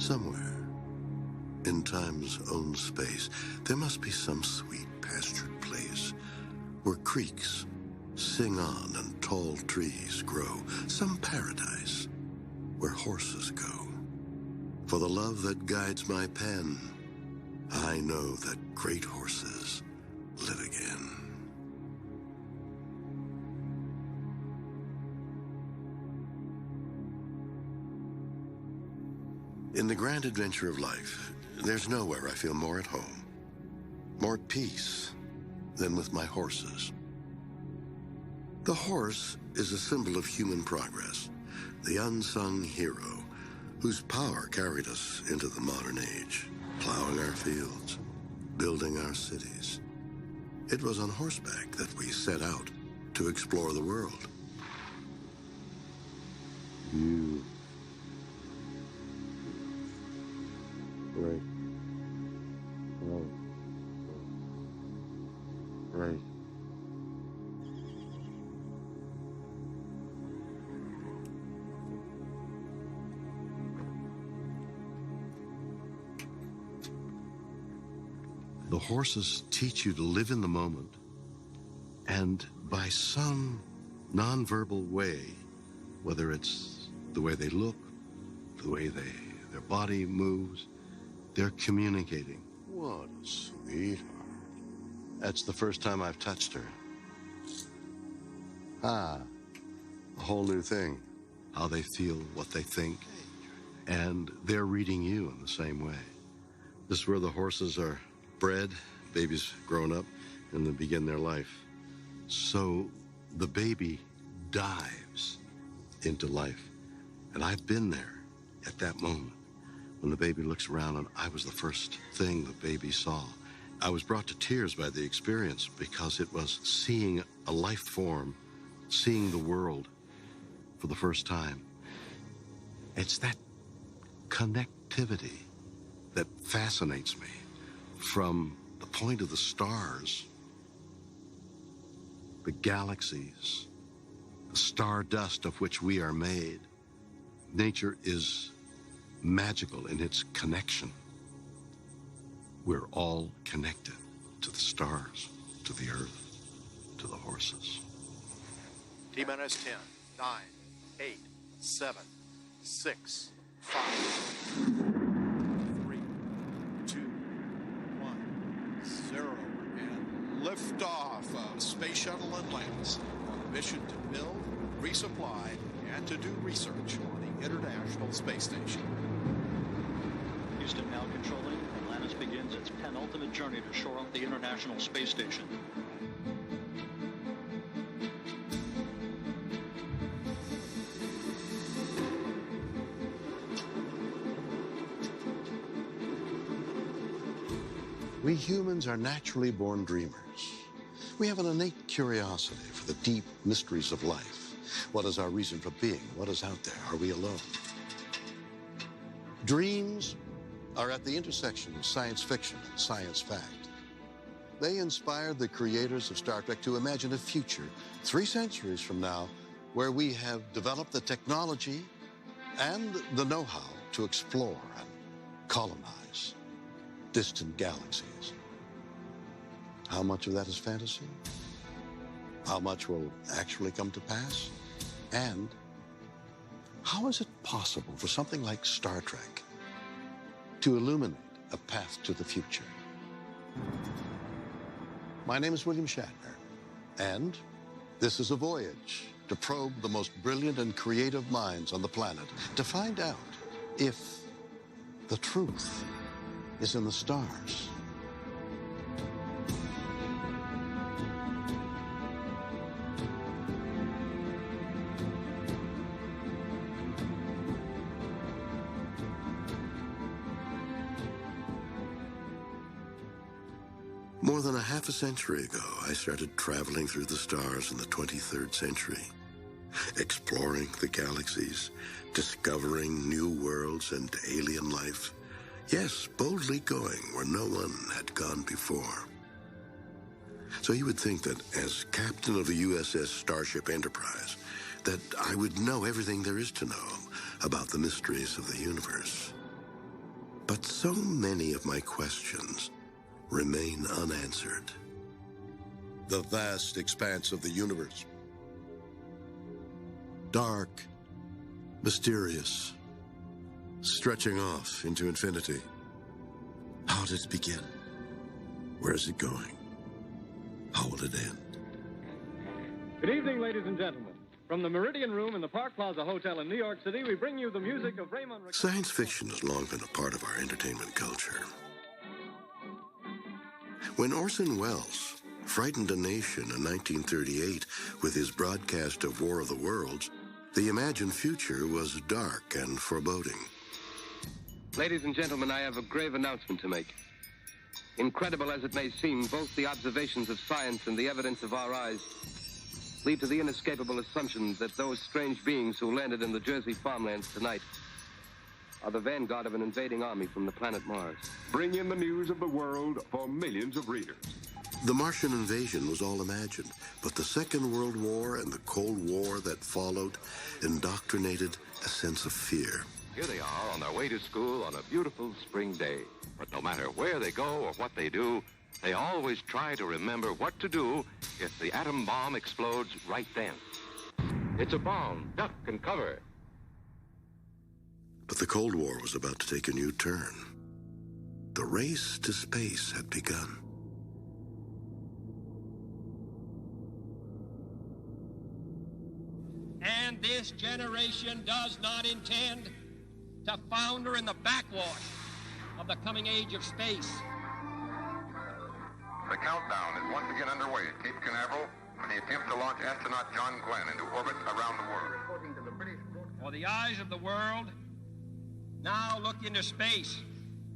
Somewhere, in time's own space, there must be some sweet pastured place where creeks sing on and tall trees grow, some paradise where horses go. For the love that guides my pen, I know that great horses live again. In the grand adventure of life, there's nowhere I feel more at home, more at peace than with my horses. The horse is a symbol of human progress, the unsung hero whose power carried us into the modern age, plowing our fields, building our cities. It was on horseback that we set out to explore the world. Right. Oh. Right. The horses teach you to live in the moment, and by some nonverbal way, whether it's the way they look, the way their body moves, they're communicating. What a sweetheart. That's the first time I've touched her. A whole new thing. How they feel, what they think, and they're reading you in the same way. This is where the horses are bred, babies grown up, and they begin their life. So the baby dives into life. And I've been there at that moment when the baby looks around, and I was the first thing the baby saw. I was brought to tears by the experience because it was seeing a life form, seeing the world for the first time. It's that connectivity that fascinates me. From the point of the stars, the galaxies, the stardust of which we are made, nature is magical in its connection. We're all connected to the stars, to the earth, to the horses. T-minus 10, 9, 8, 7, 6, 5, 3, 2, 1, 0, and liftoff of Space Shuttle Atlantis on a mission to build, resupply, and to do research on the International Space Station. Houston now controlling. Atlantis begins its penultimate journey to shore up the International Space Station. We humans are naturally born dreamers. We have an innate curiosity for the deep mysteries of life. What is our reason for being? What is out there? Are we alone? Dreams are at the intersection of science fiction and science fact. They inspired the creators of Star Trek to imagine a future 3 centuries from now where we have developed the technology and the know-how to explore and colonize distant galaxies. How much of that is fantasy? How much will actually come to pass? And how is it possible for something like Star Trek to illuminate a path to the future? My name is William Shatner, and this is a voyage to probe the most brilliant and creative minds on the planet to find out if the truth is in the stars. More than a half a century ago, I started traveling through the stars in the 23rd century, exploring the galaxies, discovering new worlds and alien life. Yes, boldly going where no one had gone before. So you would think that as captain of the USS Starship Enterprise, that I would know everything there is to know about the mysteries of the universe. But so many of my questions remain unanswered. The vast expanse of the universe. Dark, mysterious, stretching off into infinity. How did it begin? Where is it going? How will it end? Good evening, ladies and gentlemen. From the Meridian Room in the Park Plaza Hotel in New York City, we bring you the music of Raymond... Science fiction has long been a part of our entertainment culture. When Orson Welles frightened a nation in 1938 with his broadcast of War of the Worlds, the imagined future was dark and foreboding. Ladies and gentlemen, I have a grave announcement to make. Incredible as it may seem, both the observations of science and the evidence of our eyes lead to the inescapable assumption that those strange beings who landed in the Jersey farmlands tonight are the vanguard of an invading army from the planet Mars. Bring in the news of the world for millions of readers. The Martian invasion was all imagined, but the Second World War and the Cold War that followed indoctrinated a sense of fear. Here they are on their way to school on a beautiful spring day. But no matter where they go or what they do, they always try to remember what to do if the atom bomb explodes right then. It's a bomb. Duck and cover. But the Cold War was about to take a new turn. The race to space had begun. And this generation does not intend to founder in the backwash of the coming age of space. The countdown is once again underway at Cape Canaveral for the attempt to launch astronaut John Glenn into orbit around the world. For the eyes of the world now look into space,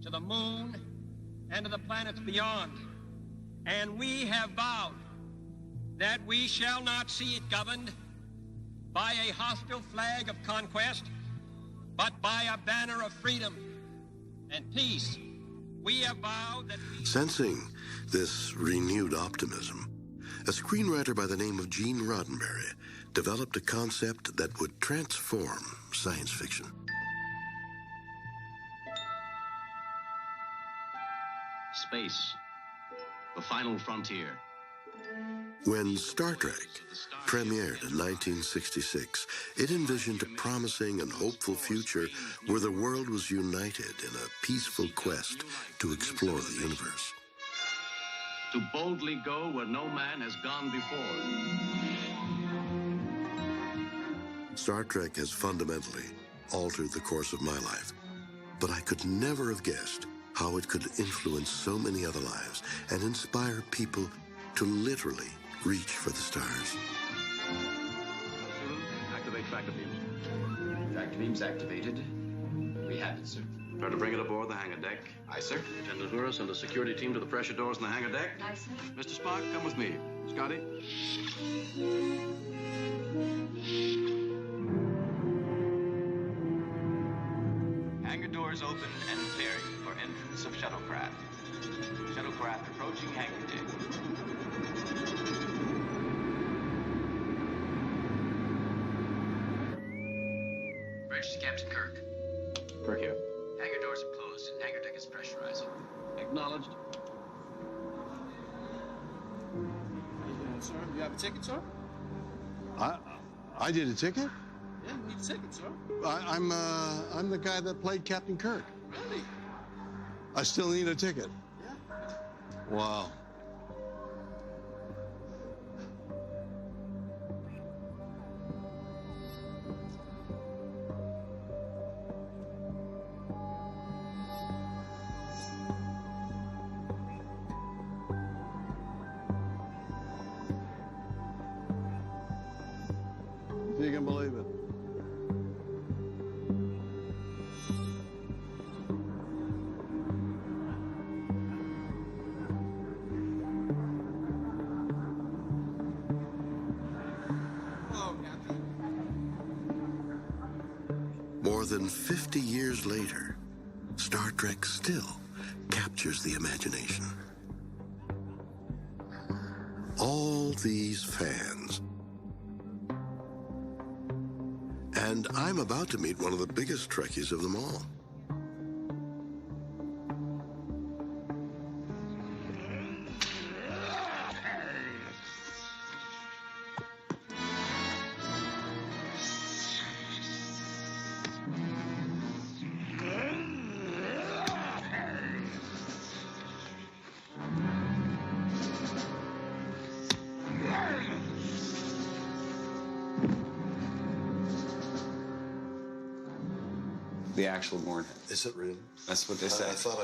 to the moon, and to the planets beyond. And we have vowed that we shall not see it governed by a hostile flag of conquest, but by a banner of freedom and peace. We have vowed that we... Sensing this renewed optimism, a screenwriter by the name of Gene Roddenberry developed a concept that would transform science fiction. Space, the final frontier. When Star Trek premiered in 1966, it envisioned a promising and hopeful future where the world was united in a peaceful quest to explore the universe. To boldly go where no man has gone before. Star Trek has fundamentally altered the course of my life, but I could never have guessed how it could influence so many other lives and inspire people to literally reach for the stars. Activate tractor beams. Tractor beams activated. We have it, sir. Try to bring it aboard the hangar deck. Aye, sir. Lieutenant Uhura, send a security team to the pressure doors in the hangar deck. Aye, sir. Mr. Spock, come with me. Scotty? Hangar doors open and clearing for entrance of shuttlecraft. Shuttlecraft approaching hangar deck. Bridge to Captain Kirk. Kirk here. Hangar doors are closed and hangar deck is pressurizing. Acknowledged. Sir, you have a ticket, sir? I did a ticket? Yeah, you need a ticket, sir. I'm the guy that played Captain Kirk. Really? I still need a ticket. Yeah. Wow. If you can believe it. More than 50 years later, Star Trek still captures the imagination. All these fans. And I'm about to meet one of the biggest Trekkies of them all. the actual Born head. Is it real? That's what they say. I thought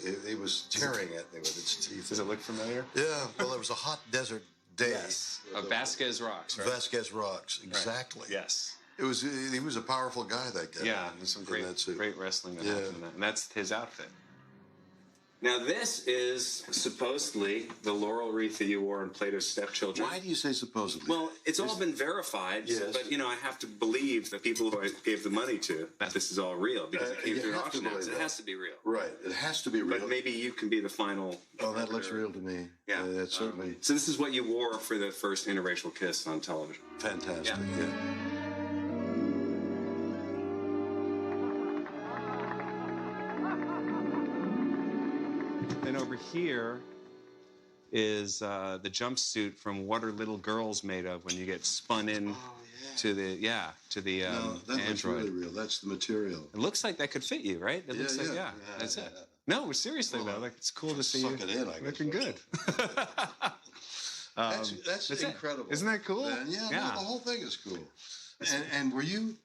it was tearing at me with its teeth. Does it look familiar? Yeah, well, it was a hot desert day. Yes. Vasquez Rocks, right? Vasquez Rocks, exactly. Right. Yes. He was a powerful guy, that guy. Yeah, there's some great wrestling that happened in that. And that's his outfit. Now, this is supposedly the laurel wreath that you wore in Plato's Stepchildren. Why do you say supposedly? Well, it's all been verified, but, I have to believe the people who I gave the money to that this is all real because it came through an auction house. It has to be real. Right, it has to be real. But maybe you can be the final... Oh, that looks real to me. Yeah. That's certainly... So this is what you wore for the first interracial kiss on television. Fantastic, yeah. Then over here is the jumpsuit from What Are Little Girls Made Of when you get spun in to the No, that android. looks really real. That's the material. It looks like that could fit you, right? It looks like that's it. No, seriously though, like it's cool to see you looking good. That's incredible. Isn't that cool? Yeah, no, the whole thing is cool. And were you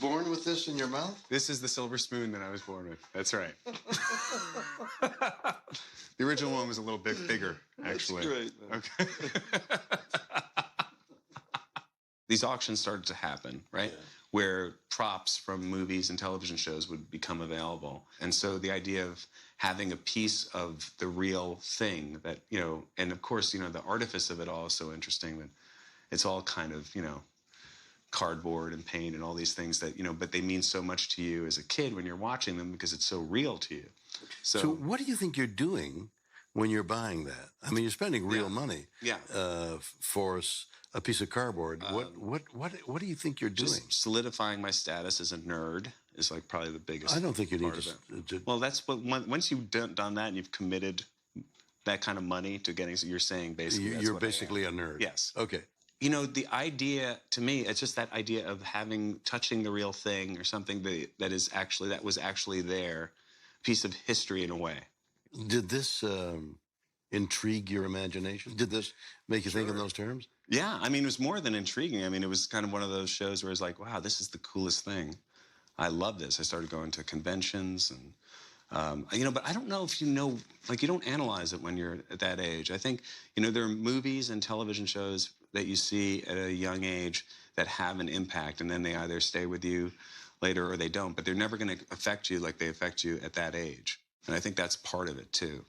born with this in your mouth? This is the silver spoon that I was born with. That's right. The original one was a little bit bigger, actually. That's great. Okay. These auctions started to happen, right? Yeah. Where props from movies and television shows would become available. And so the idea of having a piece of the real thing that, and of course, the artifice of it all is so interesting that it's all kind of, cardboard and paint and all these things that, but they mean so much to you as a kid when you're watching them because it's so real to you. So what do you think you're doing when you're buying that? I mean, you're spending real money for a piece of cardboard. What do you think you're doing? Just solidifying my status as a nerd is like probably the biggest. I don't think you need to. Well, that's what once you've done that and you've committed that kind of money to getting, you're saying basically you're basically a nerd. Yes. Okay. The idea to me, it's just that idea of touching the real thing or something that was actually there, piece of history in a way. Did this intrigue your imagination? Did this make you think in those terms? Yeah, I mean, it was more than intriguing. I mean, it was kind of one of those shows where it's like, wow, this is the coolest thing. I love this. I started going to conventions and, but I don't know if you don't analyze it when you're at that age. I think, there are movies and television shows that you see at a young age that have an impact, and then they either stay with you later or they don't, but they're never going to affect you like they affect you at that age. And I think that's part of it, too.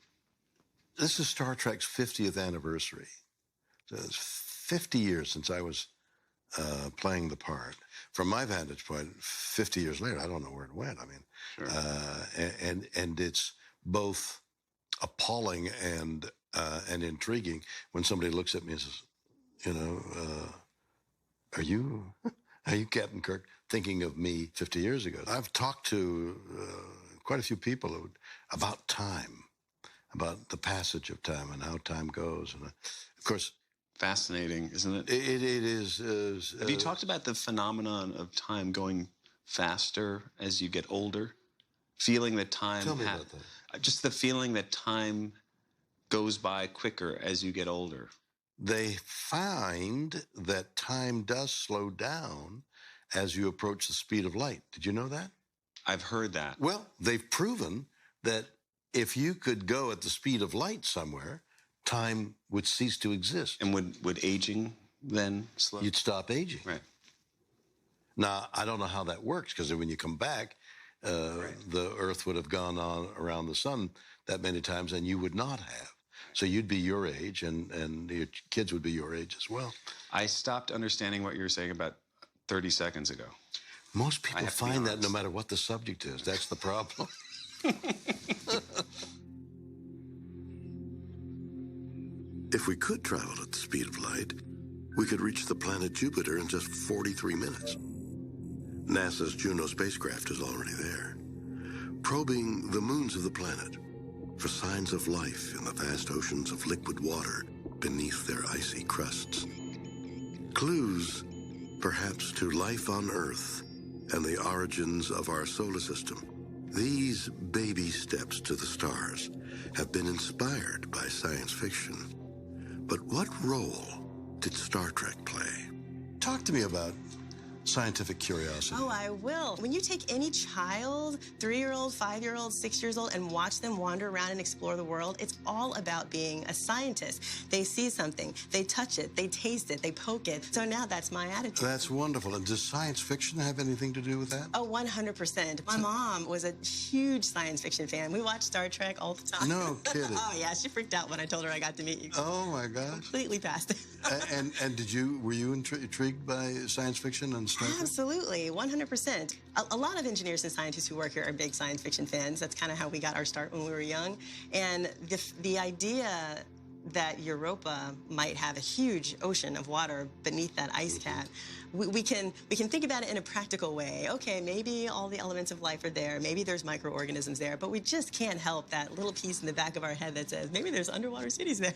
This is Star Trek's 50th anniversary. So it's 50 years since I was playing the part. From my vantage point, 50 years later, I don't know where it went. I mean, and it's both appalling and intriguing when somebody looks at me and says, are you Captain Kirk thinking of me 50 years ago? I've talked to quite a few people about time, about the passage of time and how time goes. And of course, fascinating, isn't it? It is. Have you talked about the phenomenon of time going faster as you get older? Feeling that time... Tell me about that. Just the feeling that time goes by quicker as you get older. They find that time does slow down as you approach the speed of light. Did you know that? I've heard that. Well, they've proven that if you could go at the speed of light somewhere, time would cease to exist. And would aging then slow? You'd stop aging. Right. Now, I don't know how that works, because when you come back, the Earth would have gone on around the sun that many times, and you would not have. So you'd be your age, and your kids would be your age as well. I stopped understanding what you were saying about 30 seconds ago. Most people find that no matter what the subject is. That's the problem. If we could travel at the speed of light, we could reach the planet Jupiter in just 43 minutes. NASA's Juno spacecraft is already there, probing the moons of the planet for signs of life in the vast oceans of liquid water beneath their icy crusts. Clues, perhaps, to life on Earth and the origins of our solar system. These baby steps to the stars have been inspired by science fiction. But what role did Star Trek play? Talk to me about scientific curiosity. Oh, I will. When you take any child, 3-year-old, 5-year-old, 6 years old, and watch them wander around and explore the world, it's all about being a scientist. They see something, they touch it, they taste it, they poke it. So now that's my attitude. That's wonderful. And does science fiction have anything to do with that? Oh, 100%. My mom was a huge science fiction fan. We watched Star Trek all the time. No kidding. Oh, yeah. She freaked out when I told her I got to meet you. Oh, my gosh. Completely past it. And were you intrigued by science fiction and Star Trek? Absolutely, 100%. A lot of engineers and scientists who work here are big science fiction fans. That's kind of how we got our start when we were young. And the idea that Europa might have a huge ocean of water beneath that ice cap, we can think about it in a practical way. Okay, maybe all the elements of life are there, maybe there's microorganisms there, but we just can't help that little piece in the back of our head that says maybe there's underwater cities there.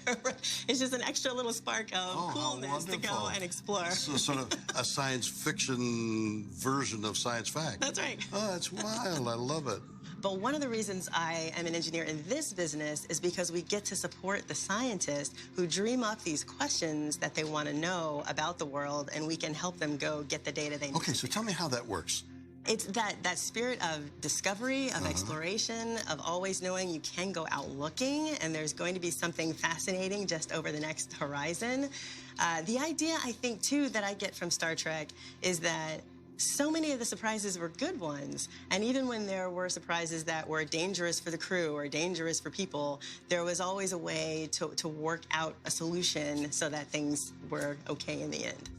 It's just an extra little spark of coolness to go and explore. So sort of a science fiction version of science fact. That's right. Oh, that's wild. I love it. But one of the reasons I am an engineer in this business is because we get to support the scientists who dream up these questions that they want to know about the world, and we can help them go get the data they need. Okay, so tell me how that works. It's that spirit of discovery, of exploration, of always knowing you can go out looking, and there's going to be something fascinating just over the next horizon. The idea, I think, too, that I get from Star Trek is that so many of the surprises were good ones. And even when there were surprises that were dangerous for the crew or dangerous for people, there was always a way to work out a solution so that things were okay in the end.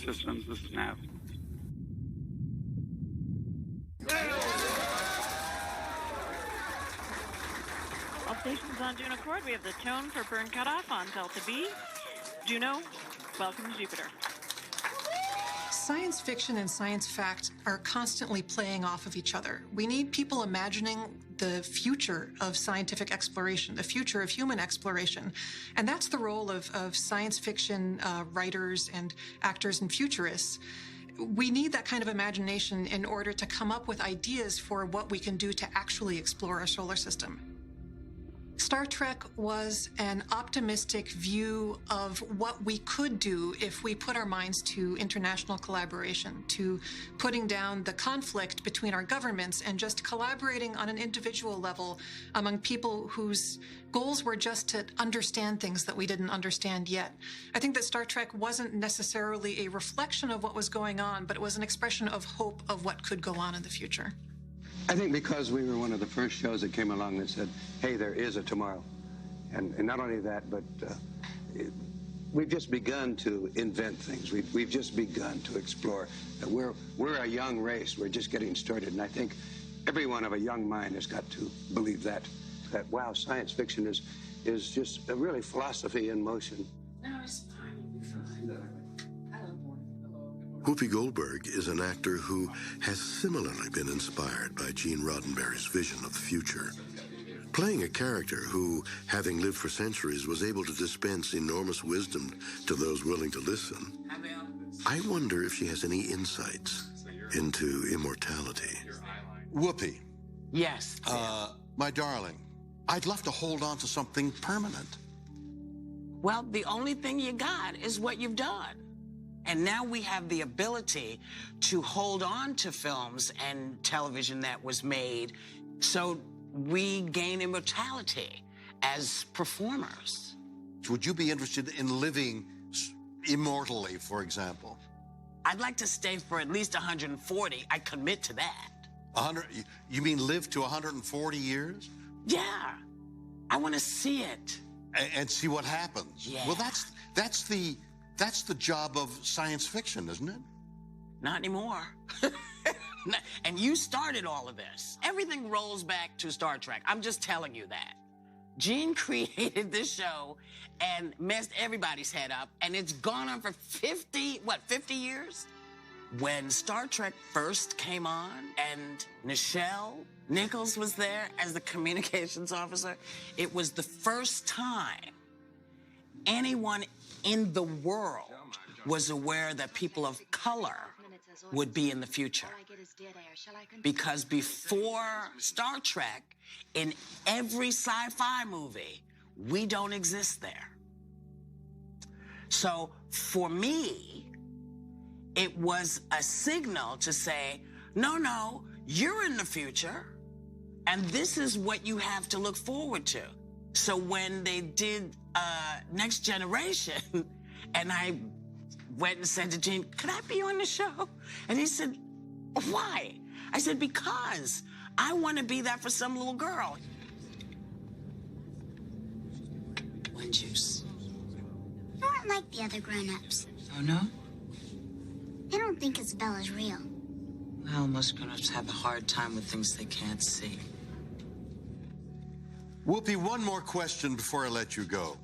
Systems, this is Nav. All stations on Juno Accord. We have the tone for burn cutoff on Delta B. Juno, welcome to Jupiter. Science fiction and science fact are constantly playing off of each other. We need people imagining the future of scientific exploration, the future of human exploration. And that's the role of science fiction writers and actors and futurists. We need that kind of imagination in order to come up with ideas for what we can do to actually explore our solar system. Star Trek was an optimistic view of what we could do if we put our minds to international collaboration, to putting down the conflict between our governments and just collaborating on an individual level among people whose goals were just to understand things that we didn't understand yet. I think that Star Trek wasn't necessarily a reflection of what was going on, but it was an expression of hope of what could go on in the future. I think because we were one of the first shows that came along that said, hey, there is a tomorrow. And not only that, but we've just begun to invent things. We've just begun to explore. We're a young race. We're just getting started. And I think everyone of a young mind has got to believe that wow, science fiction is just a really philosophy in motion. No, it's fine. You'll be fine. Whoopi Goldberg is an actor who has similarly been inspired by Gene Roddenberry's vision of the future. Playing a character who, having lived for centuries, was able to dispense enormous wisdom to those willing to listen, I wonder if she has any insights into immortality. Whoopi. Yes. My darling, I'd love to hold on to something permanent. Well, the only thing you got is what you've done. And now we have the ability to hold on to films and television that was made, so we gain immortality as performers. Would you be interested in living immortally, for example? I'd like to stay for at least 140. I commit to that. 100? You mean live to 140 years? Yeah. I want to see it. And see what happens. Yeah. Well, that's the job of science fiction, isn't it? Not anymore. And you started all of this. Everything rolls back to Star Trek. I'm just telling you that. Gene created this show and messed everybody's head up, and it's gone on for 50 years? When Star Trek first came on and Nichelle Nichols was there as the communications officer, it was the first time anyone in the world was aware that people of color would be in the future. Because before Star Trek, in every sci-fi movie, we don't exist there. So for me, it was a signal to say, no, you're in the future, and this is what you have to look forward to. So when they did Next Generation, and I went and said to Gene, could I be on the show? And he said, why? I said, because I want to be that for some little girl. One juice. I don't like the other grown-ups. Oh, no? They don't think Isabella's real. Well, most grown-ups have a hard time with things they can't see. Whoopi, one more question before I let you go.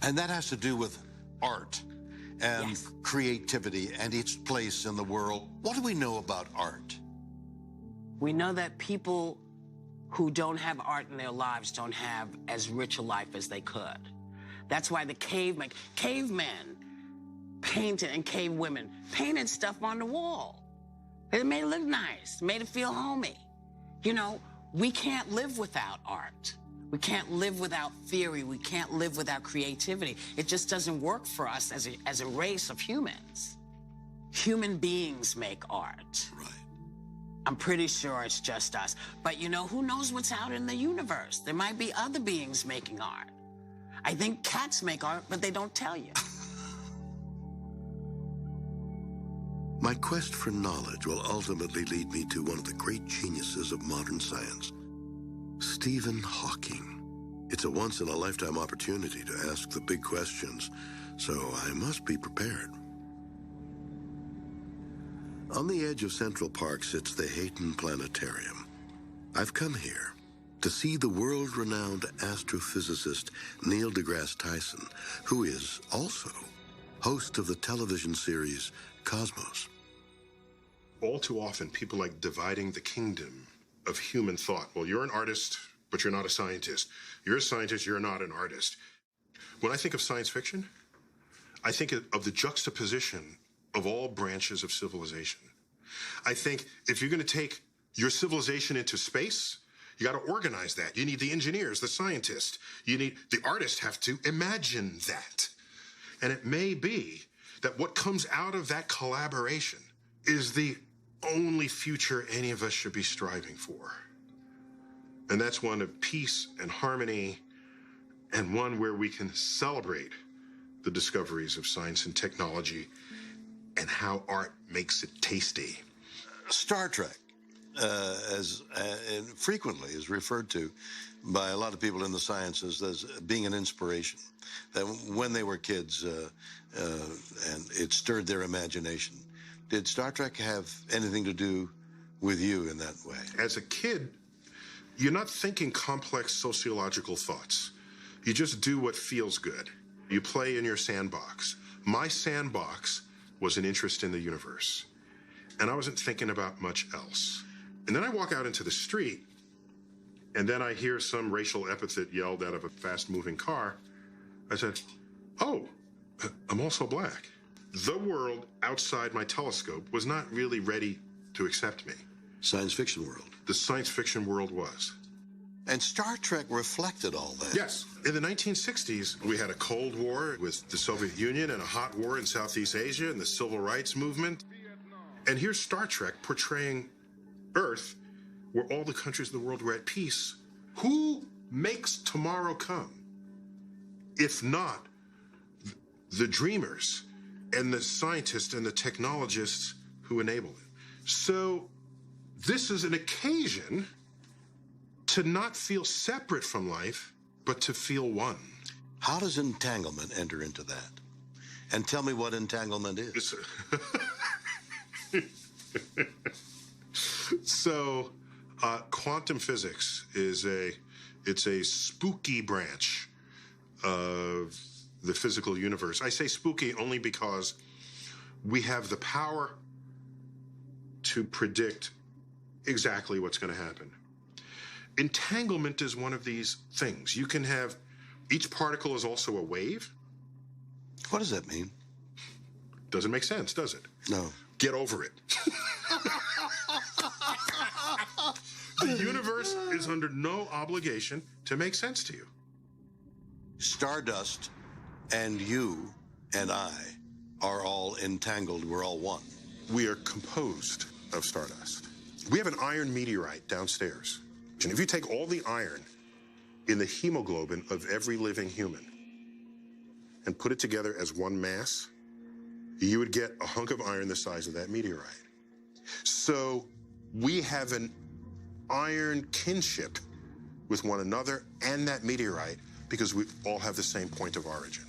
And that has to do with art and creativity and its place in the world. What do we know about art? We know that people who don't have art in their lives don't have as rich a life as they could. That's why the cavemen painted, and cave women painted stuff on the wall. It made it look nice, made it feel homey. You know, we can't live without art. We can't live without theory. We can't live without creativity. It just doesn't work for us as a race of humans. Human beings make art. Right. I'm pretty sure it's just us. But you know, who knows what's out in the universe? There might be other beings making art. I think cats make art, but they don't tell you. My quest for knowledge will ultimately lead me to one of the great geniuses of modern science, Stephen Hawking. It's a once-in-a-lifetime opportunity to ask the big questions, so I must be prepared. On the edge of Central Park sits the Hayton Planetarium. I've come here to see the world-renowned astrophysicist Neil deGrasse Tyson, who is also host of the television series Cosmos. All too often, people like dividing the kingdom of human thought. Well, you're an artist, but you're not a scientist. You're a scientist, you're not an artist. When I think of science fiction, I think of the juxtaposition of all branches of civilization. I think if you're going to take your civilization into space, you got to organize that. You need the engineers, the scientists. You need the artists have to imagine that. And it may be that what comes out of that collaboration is the only future any of us should be striving for. And that's one of peace and harmony, and one where we can celebrate the discoveries of science and technology and how art makes it tasty. Star Trek, and frequently is referred to by a lot of people in the sciences as being an inspiration. That when they were kids, and it stirred their imagination. Did Star Trek have anything to do with you in that way? As a kid, you're not thinking complex sociological thoughts. You just do what feels good. You play in your sandbox. My sandbox was an interest in the universe, and I wasn't thinking about much else. And then I walk out into the street, and then I hear some racial epithet yelled out of a fast-moving car. I said, oh, I'm also black. The world outside my telescope was not really ready to accept me. Science fiction world. The science fiction world was. And Star Trek reflected all that. Yes. In the 1960s, we had a Cold War with the Soviet Union and a hot war in Southeast Asia and the Civil Rights Movement. And here's Star Trek portraying Earth, where all the countries of the world were at peace. Who makes tomorrow come? If not the dreamers and the scientists and the technologists who enable it. So this is an occasion to not feel separate from life, but to feel one. How does entanglement enter into that? And tell me what entanglement is. So, quantum physics is it's a spooky branch of the physical universe. I say spooky only because we have the power to predict exactly what's going to happen. Entanglement is one of these things. You can have, each particle is also a wave. What does that mean? Doesn't make sense, does it? No. Get over it. The universe is under no obligation to make sense to you. Stardust and you and I are all entangled. We're all one. We are composed of stardust. We have an iron meteorite downstairs. And if you take all the iron in the hemoglobin of every living human and put it together as one mass, you would get a hunk of iron the size of that meteorite. So we have an iron kinship with one another and that meteorite because we all have the same point of origin.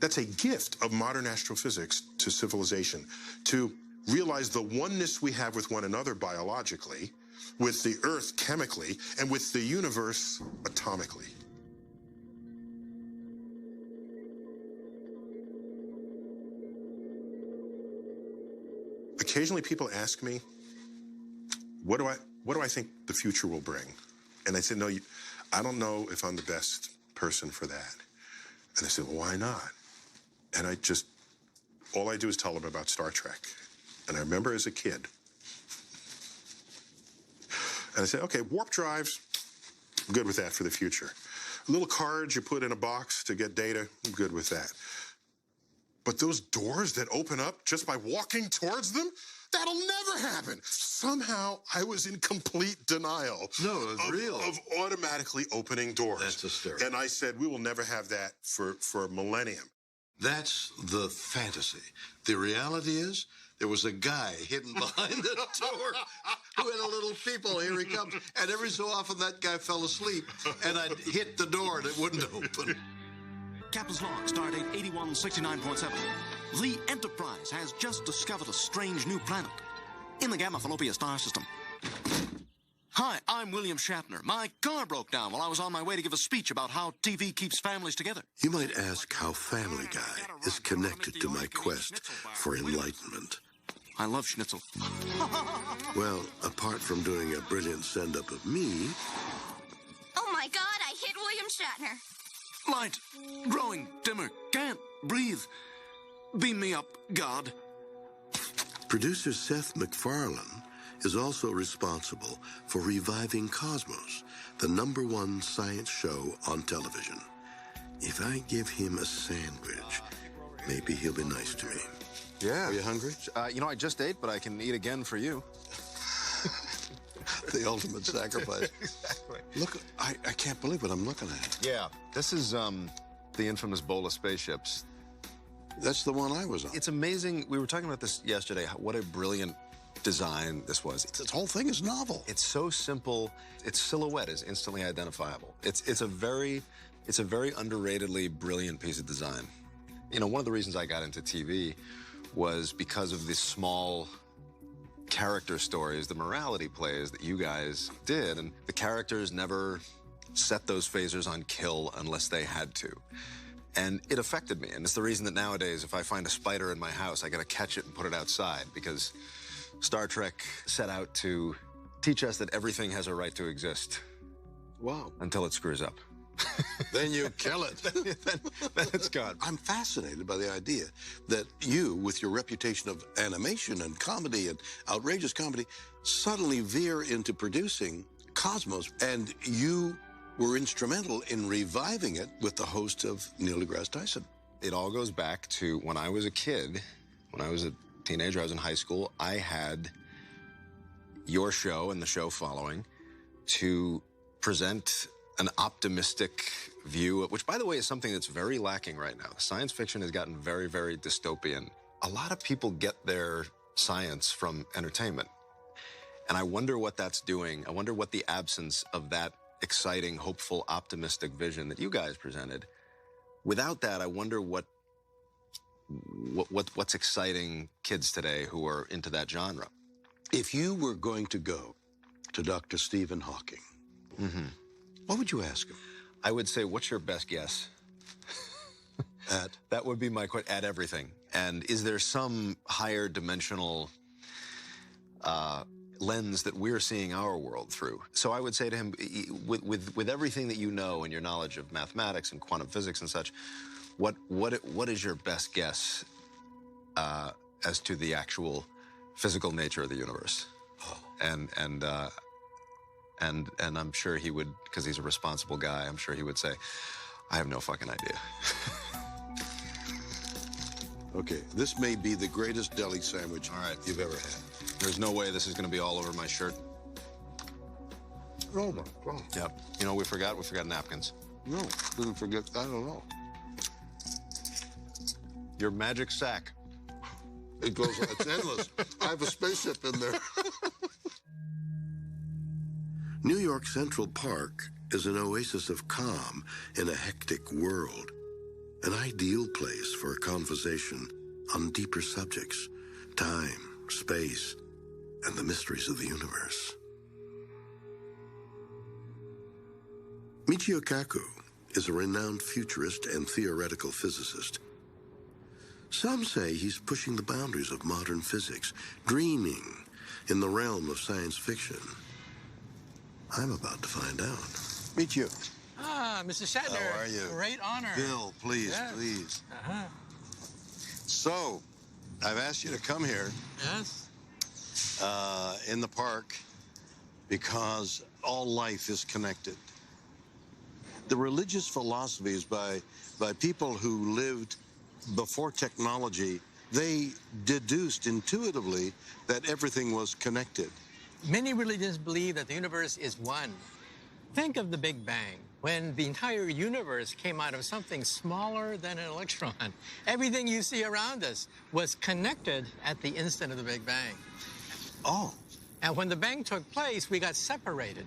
That's a gift of modern astrophysics to civilization, to realize the oneness we have with one another biologically, with the Earth chemically, and with the universe atomically. Occasionally people ask me, what do I think the future will bring? And I said, no, I don't know if I'm the best person for that. And I said, well, why not? And all I do is tell them about Star Trek. And I remember as a kid, and I said, okay, warp drives, I'm good with that for the future. Little cards you put in a box to get data, I'm good with that. But those doors that open up just by walking towards them, that'll never happen. Somehow I was in complete denial. No, it was real. Of automatically opening doors. That's hysterical. And I said, we will never have that for a millennium. That's the fantasy. The reality is, there was a guy hidden behind the door who had a little peephole. Here he comes. And every so often that guy fell asleep, and I'd hit the door and it wouldn't open. Captain's log, stardate 8169.7. The Enterprise has just discovered a strange new planet in the Gamma Fallopian star system. Hi, I'm William Shatner. My car broke down while I was on my way to give a speech about how TV keeps families together. You might ask how Family Guy is connected to my quest for enlightenment. I love schnitzel. Well, apart from doing a brilliant send-up of me... Oh my God, I hit William Shatner. Light, growing dimmer, can't breathe. Beam me up, God. Producer Seth MacFarlane is also responsible for reviving Cosmos, the #1 science show on television. If I give him a sandwich, maybe he'll be nice to me. Yeah. Are you hungry? You know, I just ate, but I can eat again for you. The ultimate sacrifice. Exactly. Look, I can't believe what I'm looking at. Yeah. This is the infamous bowl of spaceships. That's the one I was on. It's amazing. We were talking about this yesterday. What a brilliant design this was. This whole thing is novel. It's so simple. Its silhouette is instantly identifiable. It's a very underratedly brilliant piece of design. You know, one of the reasons I got into TV was because of the small character stories, the morality plays that you guys did, and the characters never set those phasers on kill unless they had to. And it affected me, and it's the reason that nowadays if I find a spider in my house, I gotta catch it and put it outside, because Star Trek set out to teach us that everything has a right to exist. Wow. Until it screws up. Then you kill it. then it's gone. I'm fascinated by the idea that you, with your reputation of animation and comedy and outrageous comedy, suddenly veer into producing Cosmos, and you were instrumental in reviving it with the host of Neil deGrasse Tyson. It all goes back to when I was a kid, when I was a teenager, I was in high school, I had your show and the show following to present an optimistic view, which, by the way, is something that's very lacking right now. Science fiction has gotten very, very dystopian. A lot of people get their science from entertainment. And I wonder what that's doing. I wonder what the absence of that exciting, hopeful, optimistic vision that you guys presented. Without that, I wonder what's exciting kids today who are into that genre. If you were going to go to Dr. Stephen Hawking, what would you ask him? I would say, what's your best guess? That would be my question, at everything. And is there some higher dimensional lens that we're seeing our world through? So I would say to him, with everything that you know and your knowledge of mathematics and quantum physics and such, what is your best guess as to the actual physical nature of the universe? And I'm sure he would, because he's a responsible guy, I'm sure he would say, I have no fucking idea. Okay, this may be the greatest deli sandwich you've ever had. There's no way this is going to be all over my shirt. Oh my God. Yep. You know, we forgot napkins. No, didn't forget. I don't know. Your magic sack. It goes, it's endless. I have a spaceship in there. New York Central Park is an oasis of calm in a hectic world. An ideal place for a conversation on deeper subjects, time, space, and the mysteries of the universe. Michio Kaku is a renowned futurist and theoretical physicist. Some say he's pushing the boundaries of modern physics, dreaming in the realm of science fiction. I'm about to find out. Michio. Ah, Mr. Shatner. How are you? Great honor. Bill, please, Yes. please. Uh-huh. So, I've asked you to come here Yes. in the park because all life is connected. The religious philosophies by people who lived before technology, they deduced intuitively that everything was connected. Many religions believe that the universe is one. Think of the Big Bang, when the entire universe came out of something smaller than an electron. Everything you see around us was connected at the instant of the Big Bang. Oh. And when the bang took place, we got separated.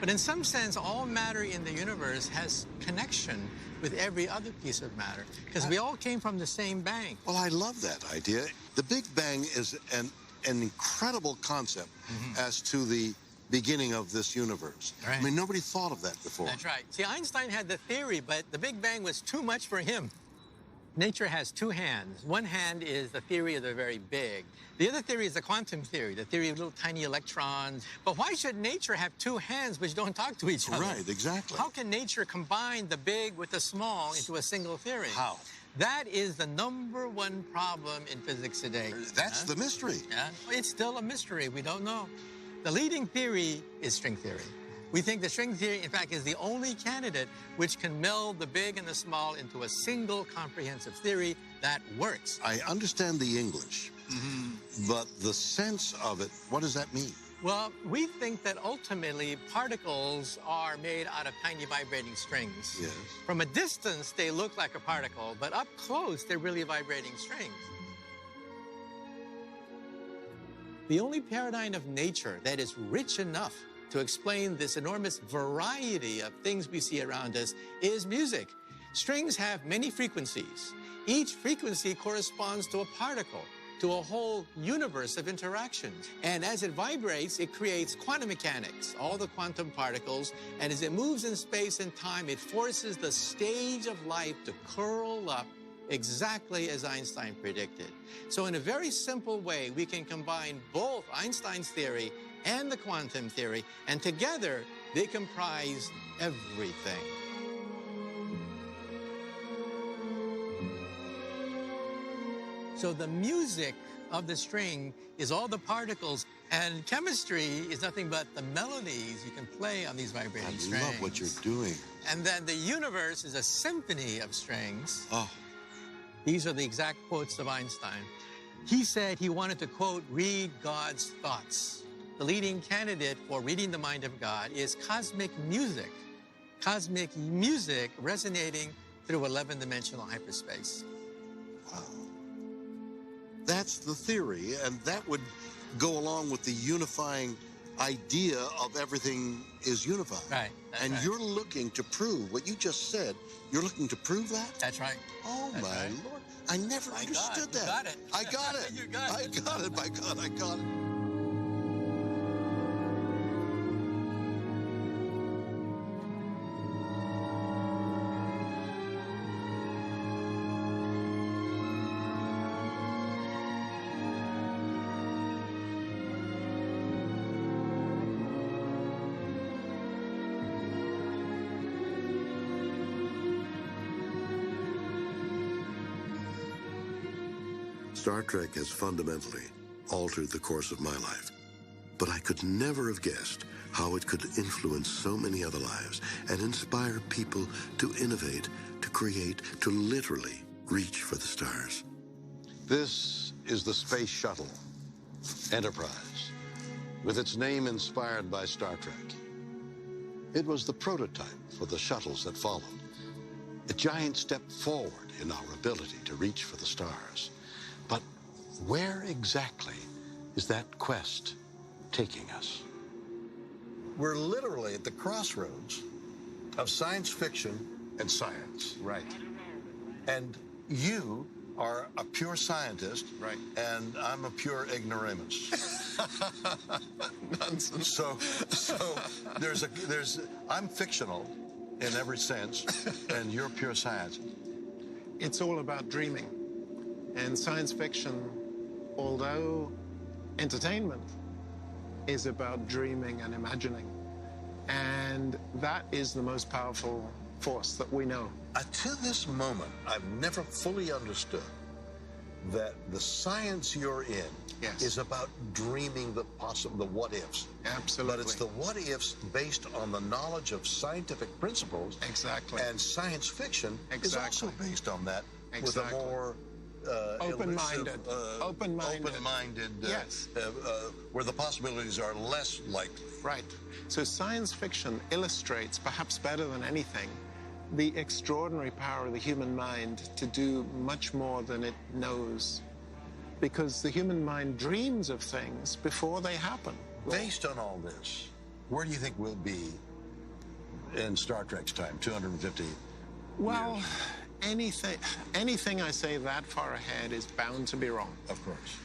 But in some sense, all matter in the universe has connection with every other piece of matter, because we all came from the same bang. Well, I love that idea. The Big Bang is an incredible concept as to the beginning of this universe. Right. I mean, nobody thought of that before. That's right. See, Einstein had the theory, but the Big Bang was too much for him. Nature has two hands. One hand is the theory of the very big. The other theory is the quantum theory, the theory of little tiny electrons. But why should nature have two hands which don't talk to each other? Right, exactly. How can nature combine the big with the small into a single theory? How? That is the #1 problem in physics today. That's the mystery. Yeah. It's still a mystery. We don't know. The leading theory is string theory. We think the string theory, in fact, is the only candidate which can meld the big and the small into a single comprehensive theory that works. I understand the English, but the sense of it, what does that mean? Well, we think that ultimately particles are made out of tiny vibrating strings. Yes. From a distance, they look like a particle, but up close, they're really vibrating strings. The only paradigm of nature that is rich enough to explain this enormous variety of things we see around us is music. Strings have many frequencies. Each frequency corresponds to a particle, to a whole universe of interactions. And as it vibrates, it creates quantum mechanics, all the quantum particles. And as it moves in space and time, it forces the stage of life to curl up exactly as Einstein predicted. So in a very simple way, we can combine both Einstein's theory and the quantum theory, and together they comprise everything. So the music of the string is all the particles, and chemistry is nothing but the melodies you can play on these vibrating strings. I love what you're doing. And then the universe is a symphony of strings. Oh. These are the exact quotes of Einstein. He said he wanted to, quote, read God's thoughts. The leading candidate for reading the mind of God is cosmic music. Cosmic music resonating through 11-dimensional hyperspace. Wow. That's the theory, and that would go along with the unifying idea of everything is unified. Right. And right. you're looking to prove what you just said. You're looking to prove that? That's right. Oh, That's my right. Lord. I never understood that. You got it. I got it. You got it. I got it. My God, I got it. Star Trek has fundamentally altered the course of my life, but I could never have guessed how it could influence so many other lives and inspire people to innovate, to create, to literally reach for the stars. This is the space shuttle, Enterprise, with its name inspired by Star Trek. It was the prototype for the shuttles that followed, a giant step forward in our ability to reach for the stars. But where exactly is that quest taking us? We're literally at the crossroads of science fiction and science. Right. And you are a pure scientist, right? And I'm a pure ignoramus. Nonsense. So I'm fictional in every sense, and you're pure science. It's all about dreaming. And science fiction, although entertainment, is about dreaming and imagining. And that is the most powerful force that we know. To this moment, I've never fully understood that the science you're in is about dreaming the what-ifs. Absolutely. But it's the what-ifs based on the knowledge of scientific principles. Exactly. And science fiction is also based on that with a more open-minded, yes, where the possibilities are less likely. Right. So science fiction illustrates, perhaps better than anything, the extraordinary power of the human mind to do much more than it knows. Because the human mind dreams of things before they happen. Based on all this, where do you think we'll be in Star Trek's time, 250 Well, years? anything I say that far ahead is bound to be wrong. Of course.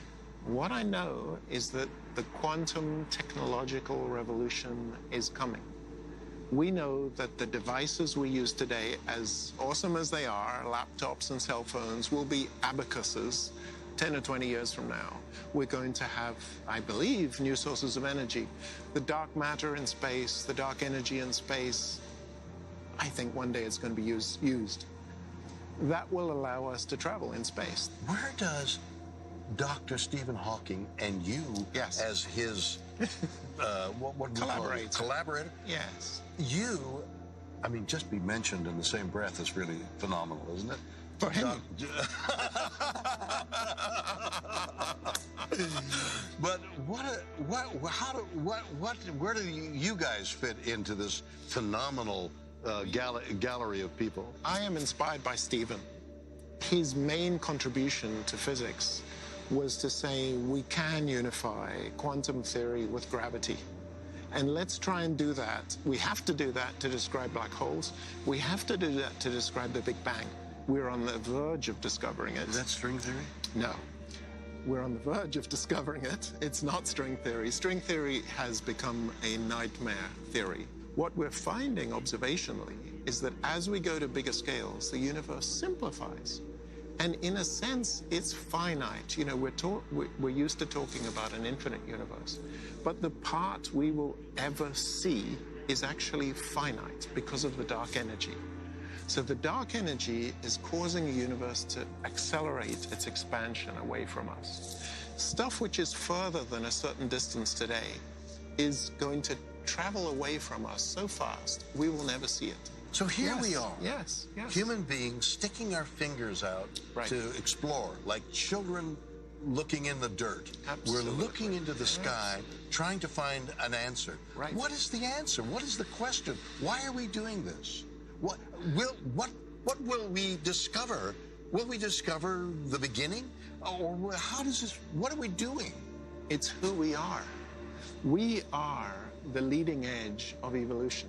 What I know is that the quantum technological revolution is coming. We know that the devices we use today, as awesome as they are, laptops and cell phones, will be abacuses 10 or 20 years from now. We're going to have, I believe, new sources of energy. The dark matter in space, the dark energy in space, I think one day it's going to be used. That will allow us to travel in space. Where does Dr. Stephen Hawking and you, as his collaborator? Yes. You, I mean, just be mentioned in the same breath is really phenomenal, isn't it? For him. But where do you guys fit into this phenomenal gallery of people? I am inspired by Stephen. His main contribution to physics was to say we can unify quantum theory with gravity. And let's try and do that. We have to do that to describe black holes. We have to do that to describe the Big Bang. We're on the verge of discovering it. Is that string theory? No. We're on the verge of discovering it. It's not string theory. String theory has become a nightmare theory. What we're finding observationally is that as we go to bigger scales, the universe simplifies. And in a sense, it's finite. You know, we're used to talking about an infinite universe. But the part we will ever see is actually finite because of the dark energy. So the dark energy is causing a universe to accelerate its expansion away from us. Stuff which is further than a certain distance today is going to travel away from us so fast, we will never see it. So here we are. Yes. Human beings sticking our fingers out to explore, like children looking in the dirt. Absolutely. We're looking into the sky, trying to find an answer. Right. What is the answer? What is the question? Why are we doing this? What will we discover? Will we discover the beginning? Or how does this, what are we doing? It's who we are. We are the leading edge of evolution.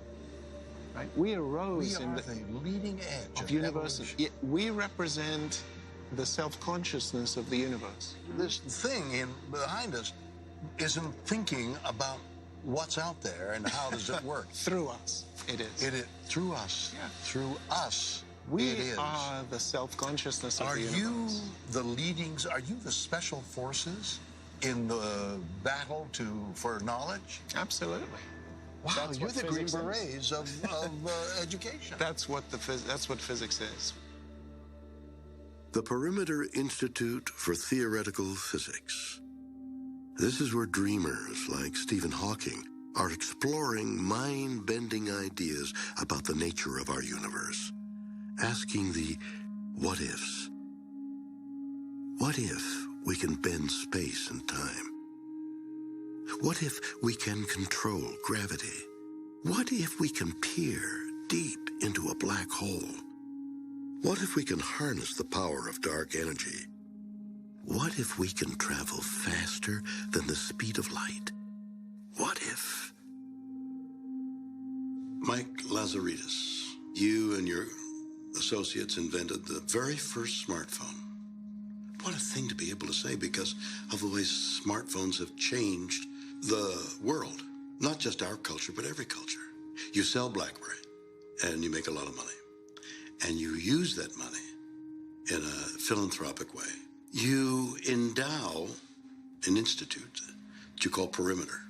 Right? We arose in the leading edge of universes. We represent the self-consciousness of the universe. This thing behind us isn't thinking about what's out there and how does it work. Through us, it is. It is through us. Yeah. Through us. We are the self-consciousness of the universe. Are you the special forces in the battle for knowledge? Absolutely. Wow, you're the Green Berets of education. That's what physics is. The Perimeter Institute for Theoretical Physics. This is where dreamers like Stephen Hawking are exploring mind-bending ideas about the nature of our universe, asking the what-ifs. What if we can bend space and time? What if we can control gravity? What if we can peer deep into a black hole? What if we can harness the power of dark energy? What if we can travel faster than the speed of light? What if? Mike Lazaridis, you and your associates invented the very first smartphone. What a thing to be able to say, because of the way smartphones have changed the world. Not just our culture, but every culture. You sell BlackBerry, and you make a lot of money. And you use that money in a philanthropic way. You endow an institute that you call Perimeter.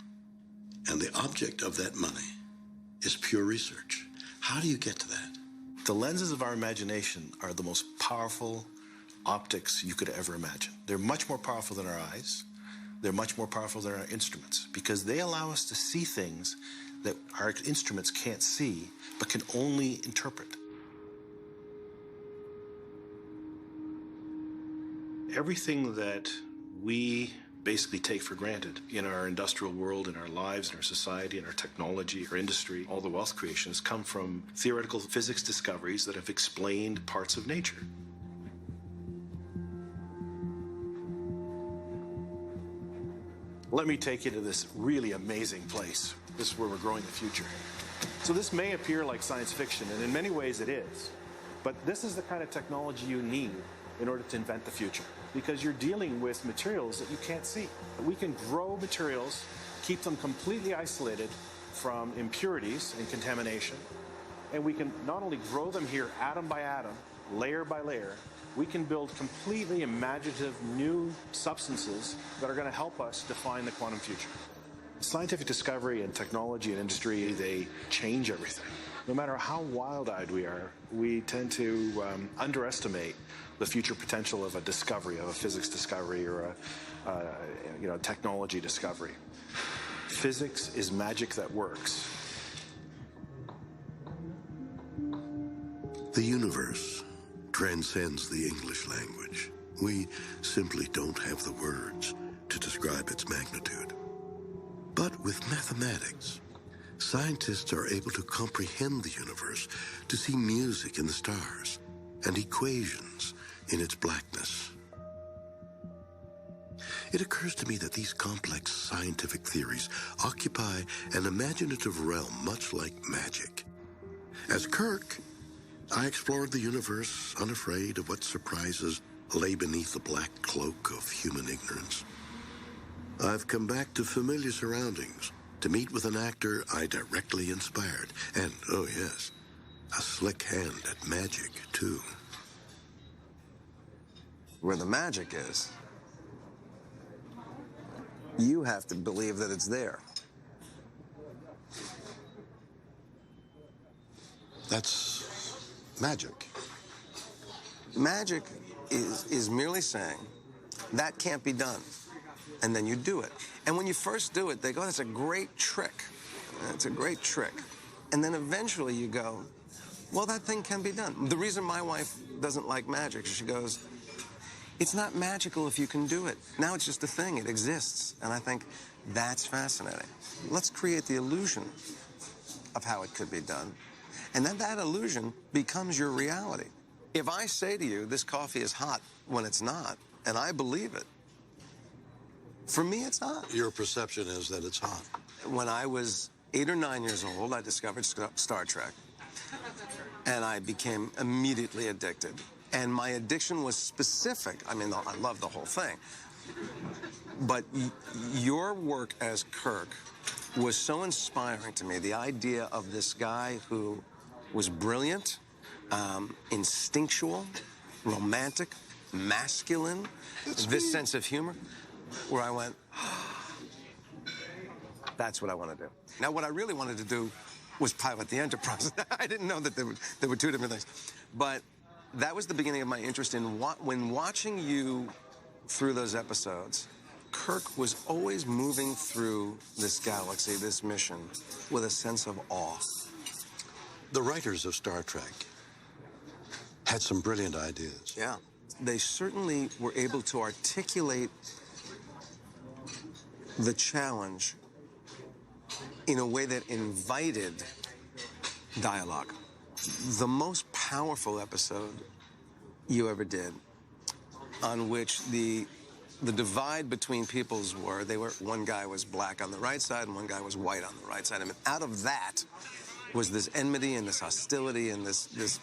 And the object of that money is pure research. How do you get to that? The lenses of our imagination are the most powerful optics you could ever imagine. They're much more powerful than our eyes. They're much more powerful than our instruments, because they allow us to see things that our instruments can't see, but can only interpret. Everything that we basically take for granted in our industrial world, in our lives, in our society, in our technology, our industry, all the wealth creations come from theoretical physics discoveries that have explained parts of nature. Let me take you to this really amazing place. This is where we're growing the future. So this may appear like science fiction, and in many ways it is. But this is the kind of technology you need in order to invent the future, because you're dealing with materials that you can't see. We can grow materials, keep them completely isolated from impurities and contamination, and we can not only grow them here atom by atom, layer by layer, we can build completely imaginative new substances that are going to help us define the quantum future. Scientific discovery and technology and industry, they change everything. No matter how wild-eyed we are, we tend to underestimate the future potential of a discovery, of a physics discovery or a technology discovery. Physics is magic that works. The universe transcends the English language. We simply don't have the words to describe its magnitude. But with mathematics, scientists are able to comprehend the universe, to see music in the stars and equations in its blackness. It occurs to me that these complex scientific theories occupy an imaginative realm much like magic. As Kirk, I explored the universe unafraid of what surprises lay beneath the black cloak of human ignorance. I've come back to familiar surroundings to meet with an actor I directly inspired. And, oh yes, a slick hand at magic, too. Where the magic is, you have to believe that it's there. That's magic. Magic is merely saying, that can't be done. And then you do it. And when you first do it, they go, that's a great trick. It's a great trick. And then eventually you go, well, that thing can be done. The reason my wife doesn't like magic, she goes, it's not magical if you can do it. Now it's just a thing, it exists. And I think that's fascinating. Let's create the illusion of how it could be done. And then that illusion becomes your reality. If I say to you, this coffee is hot when it's not, and I believe it, for me, it's not. Your perception is that it's hot. When I was 8 or 9 years old, I discovered Star Trek. And I became immediately addicted. And my addiction was specific. I mean, I love the whole thing. But your work as Kirk was so inspiring to me. The idea of this guy who was brilliant, instinctual, romantic, masculine, this sense of humor, where I went, that's what I want to do. Now, what I really wanted to do was pilot the Enterprise. I didn't know that there were two different things. But that was the beginning of my interest in when watching you through those episodes. Kirk was always moving through this galaxy, this mission, with a sense of awe. The writers of Star Trek had some brilliant ideas. Yeah. they certainly were able to articulate the challenge in a way that invited dialogue. The most powerful episode you ever did, on which the divide between peoples one guy was black on the right side and one guy was white on the right side. I mean, out of that was this enmity and this hostility and this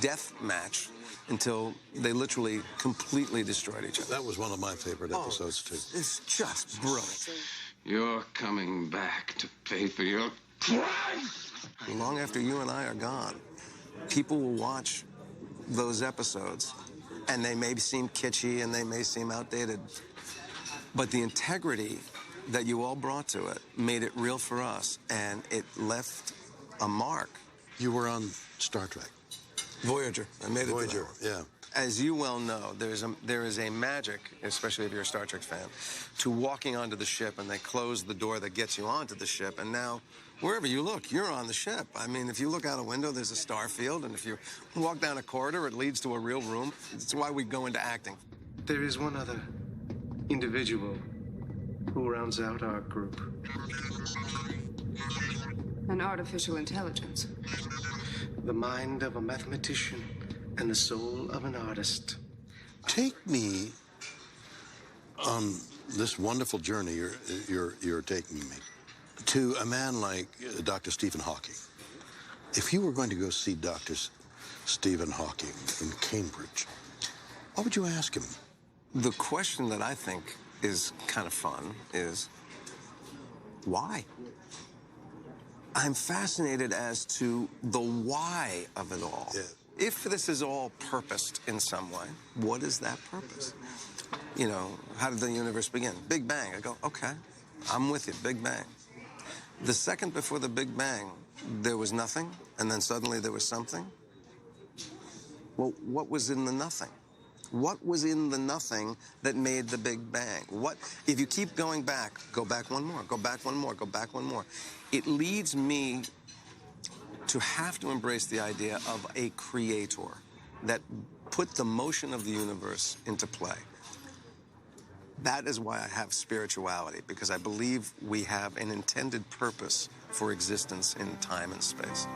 death match until they literally completely destroyed each other. That was one of my favorite episodes, too. It's just brilliant. You're coming back to pay for your crimes. Long after you and I are gone, people will watch those episodes, and they may seem kitschy and they may seem outdated, but the integrity that you all brought to it made it real for us, and it left a mark. You were on Star Trek. Voyager. I made it. Voyager, yeah. As you well know, there is a magic, especially if you're a Star Trek fan, to walking onto the ship, and they close the door that gets you onto the ship, and now wherever you look, you're on the ship. I mean, if you look out a window, there's a star field, and if you walk down a corridor, it leads to a real room. It's why we go into acting. There is one other individual who rounds out our group. An artificial intelligence. The mind of a mathematician and the soul of an artist. Take me on this wonderful journey you're taking me to a man like Dr. Stephen Hawking. If you were going to go see Dr. Stephen Hawking in Cambridge, what would you ask him? The question that I think is kind of fun is, why? I'm fascinated as to the why of it all. Yeah. If this is all purposed in some way, what is that purpose? You know, how did the universe begin? Big Bang. I go, okay, I'm with you, Big Bang. The second before the Big Bang, there was nothing, and then suddenly there was something. Well, what was in the nothing? What was in the nothing that made the Big Bang? What, if you keep going back, go back one more, go back one more, go back one more. It leads me to have to embrace the idea of a creator that put the motion of the universe into play. That is why I have spirituality, because I believe we have an intended purpose for existence in time and space.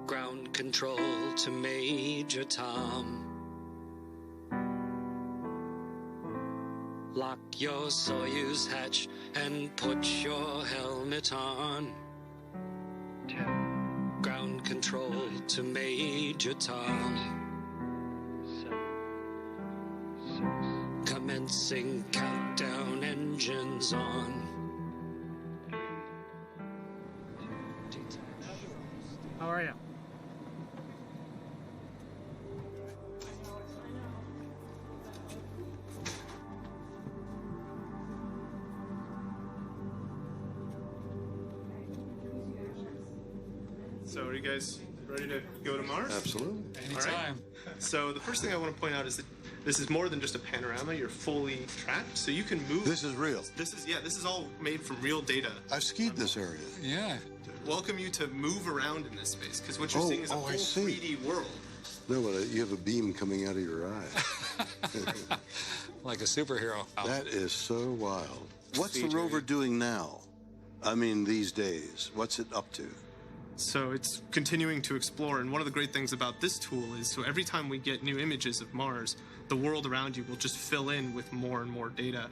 Ground control to Major Tom. Lock your Soyuz hatch and put your helmet on. 10. Ground control 9, to Major Tom. 7, 6. Commencing countdown, engines on. How are you? So are you guys ready to go to Mars? Absolutely. Anytime. All right. So the first thing I want to point out is that this is more than just a panorama. You're fully tracked, so you can move. This is real. This is all made from real data. I've skied this area. Yeah. Welcome you to move around in this space, because what you're seeing is a whole 3D world. No, but you have a beam coming out of your eye. Like a superhero. That is so wild. What's the rover doing now? I mean, these days. What's it up to? So it's continuing to explore, and one of the great things about this tool is, so every time we get new images of Mars, the world around you will just fill in with more and more data.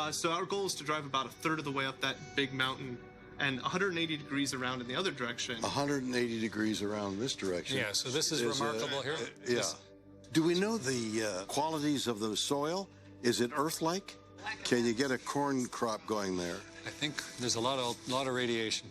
So our goal is to drive about a third of the way up that big mountain and 180 degrees around in the other direction. 180 degrees around this direction. Yeah, so this is remarkable here. Yeah. Do we know the qualities of the soil? Is it Earth-like? Can you get a corn crop going there? I think there's a lot of radiation.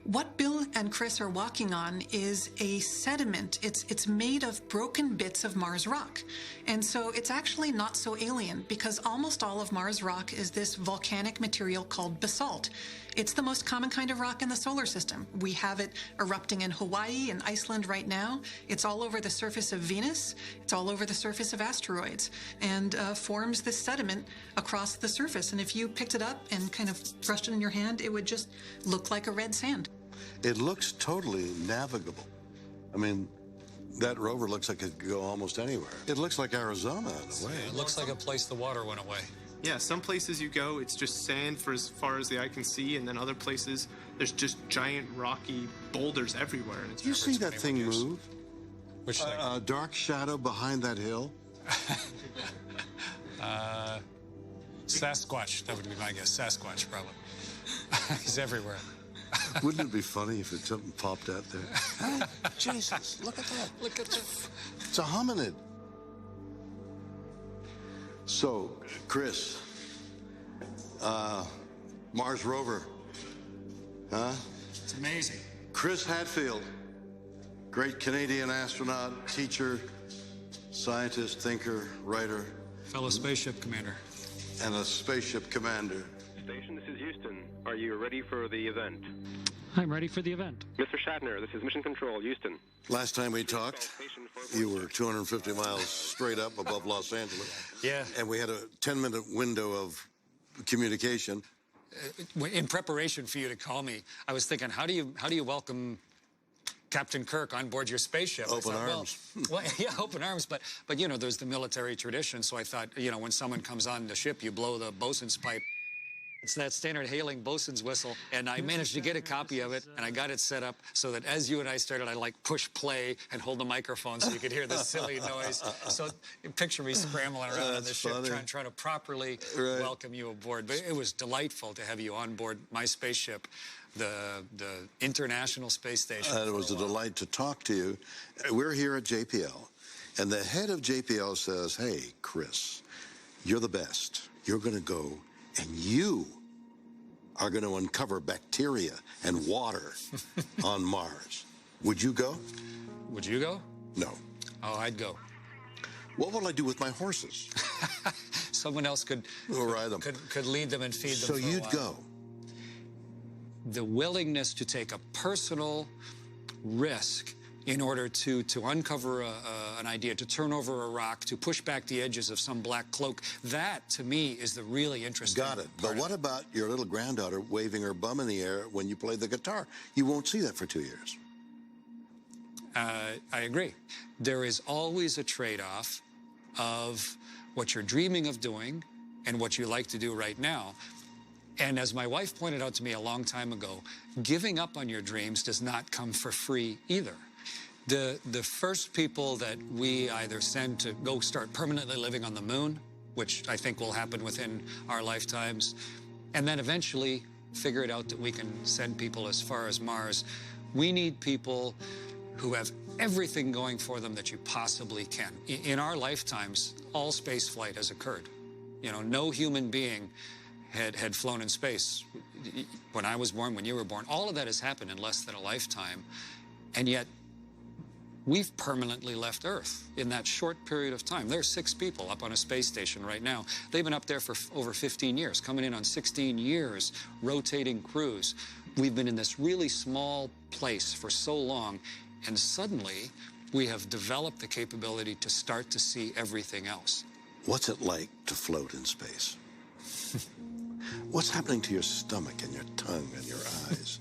What Bill and Chris are walking on is a sediment. It's made of broken bits of Mars rock. And so it's actually not so alien, because almost all of Mars rock is this volcanic material called basalt. It's the most common kind of rock in the solar system. We have it erupting in Hawaii and Iceland right now. It's all over the surface of Venus. It's all over the surface of asteroids, and forms this sediment across the surface. And if you picked it up and kind of brushed it in your hand, it would just look like a red sand. It looks totally navigable. I mean, That rover looks like it could go almost anywhere. It looks like Arizona in a way. It looks like a place the water went away. Yeah, some places you go, it's just sand for as far as the eye can see, and then other places, there's just giant rocky boulders everywhere. And it's You see that thing move? Which thing? A dark shadow behind that hill? Sasquatch, that would be my guess. Sasquatch, probably. He's everywhere. Wouldn't it be funny if something popped out there? Hey, Jesus, look at that. Look at that. It's a hominid. So, Chris, Mars rover, huh? It's amazing. Chris Hadfield, great Canadian astronaut, teacher, scientist, thinker, writer. Fellow spaceship commander. And a spaceship commander. Station, this is Houston. Are you ready for the event? I'm ready for the event. Mr. Shatner, this is Mission Control, Houston. Last time we talked, you were 250 miles straight up above Los Angeles. Yeah. And we had a 10-minute window of communication. In preparation for you to call me, I was thinking, how do you welcome Captain Kirk on board your spaceship? Open arms. Well, yeah, open arms. But you know, there's the military tradition. So I thought, you know, when someone comes on the ship, you blow the bosun's pipe. It's that standard hailing bosun's whistle, and I managed to get a copy of it, and I got it set up so that as you and I started, I like push play and hold the microphone so you could hear the silly noise. So picture me scrambling around on the ship trying to properly welcome you aboard. But it was delightful to have you on board my spaceship, the International Space Station. It was a delight to talk to you. We're here at JPL, and the head of JPL says, hey, Chris, you're the best. You're going to go, and you are going to uncover bacteria and water on Mars. Would you go? Would you go? No. Oh, I'd go. What will I do with my horses? Someone else could ride them. Could lead them and feed them. So you'd go. The willingness to take a personal risk in order to uncover an idea, to turn over a rock, to push back the edges of some black cloak, that, to me, is the really interesting Got it. But what about your little granddaughter waving her bum in the air when you play the guitar? You won't see that for 2 years. I agree. There is always a trade-off of what you're dreaming of doing and what you like to do right now. And as my wife pointed out to me a long time ago, giving up on your dreams does not come for free either. The first people that we either send to go start permanently living on the moon, which I think will happen within our lifetimes, and then eventually figure it out that we can send people as far as Mars, we need people who have everything going for them that you possibly can. In our lifetimes, all space flight has occurred. You know, no human being had flown in space. When I was born, when you were born, all of that has happened in less than a lifetime. And yet, we've permanently left Earth in that short period of time. There are 6 people up on a space station right now. They've been up there for over 15 years, coming in on 16 years, rotating crews. We've been in this really small place for so long, and suddenly we have developed the capability to start to see everything else. What's it like to float in space? What's happening to your stomach and your tongue and your eyes?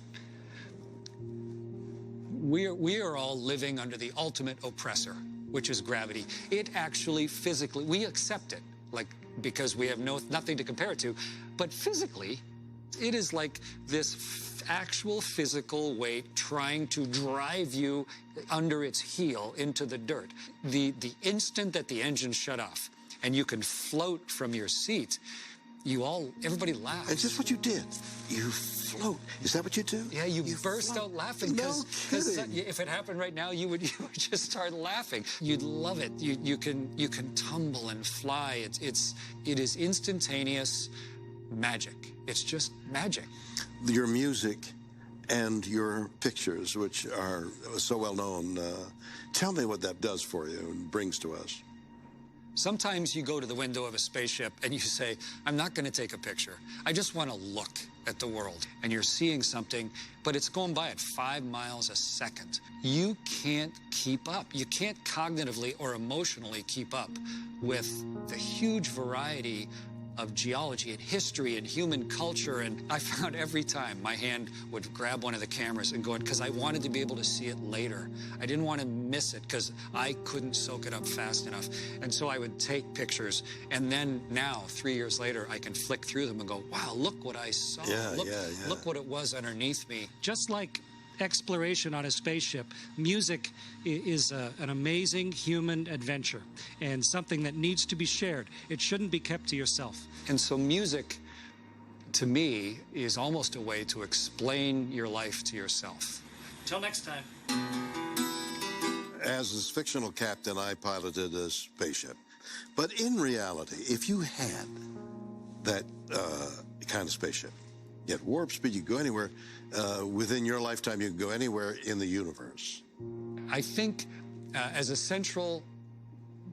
We are all living under the ultimate oppressor, which is gravity. It actually physically, we accept it, like, because we have nothing to compare it to, but physically, it is like this actual physical weight trying to drive you under its heel into the dirt. The instant that the engine shut off and you can float from your seat, everybody laughs. It's just what you did. You float. Is that what you do? Yeah, you burst out laughing. No kidding. If it happened right now, you would just start laughing. You'd love it. You can tumble and fly. It is instantaneous magic. It's just magic. Your music and your pictures, which are so well known, tell me what that does for you and brings to us. Sometimes you go to the window of a spaceship and you say, I'm not going to take a picture. I just want to look at the world. And you're seeing something, but it's going by at 5 miles a second. You can't keep up. You can't cognitively or emotionally keep up with the huge variety of geology and history and human culture. And I found every time my hand would grab one of the cameras and go in, because I wanted to be able to see it later. I didn't want to miss it because I couldn't soak it up fast enough. And so I would take pictures, and then now, 3 years later, I can flick through them and go, wow, look what I saw. Look what it was underneath me. Just like exploration on a spaceship, music is an amazing human adventure and something that needs to be shared. It shouldn't be kept to yourself. And so music, to me, is almost a way to explain your life to yourself. Till next time. As his fictional captain, I piloted a spaceship. But in reality, if you had that kind of spaceship, you had warp speed, you could go anywhere. Within your lifetime, you could go anywhere in the universe. I think as a central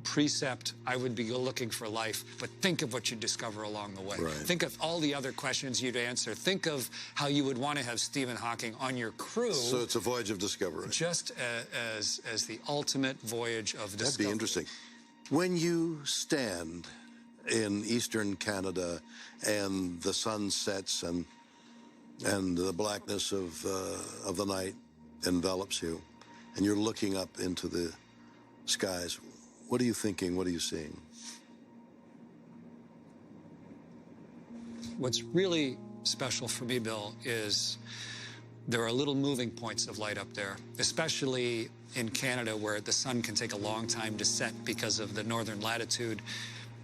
precept, I would be looking for life, but think of what you discover along the way. Right. Think of all the other questions you'd answer. Think of how you would want to have Stephen Hawking on your crew. So it's a voyage of discovery. Just as the ultimate voyage of discovery. That'd be interesting. When you stand in eastern Canada and the sun sets and the blackness of the night envelops you, and you're looking up into the skies, what are you thinking? What are you seeing? What's really special for me, Bill, is there are little moving points of light up there, especially in Canada, where the sun can take a long time to set because of the northern latitude.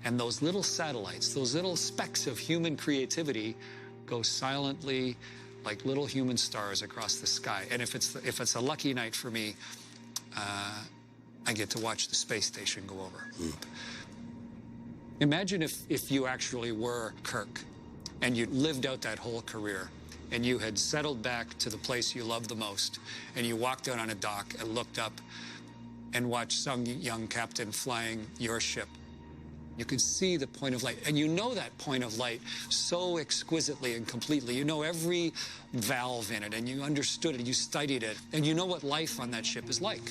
And those little satellites, those little specks of human creativity go silently like little human stars across the sky. And if it's a lucky night for me, I get to watch the space station go over. Imagine if you actually were Kirk and you lived out that whole career and you had settled back to the place you loved the most, and you walked out on a dock and looked up and watched some young captain flying your ship. You could see the point of light, and you know that point of light so exquisitely and completely. You know every valve in it, and you understood it, you studied it, and you know what life on that ship is like.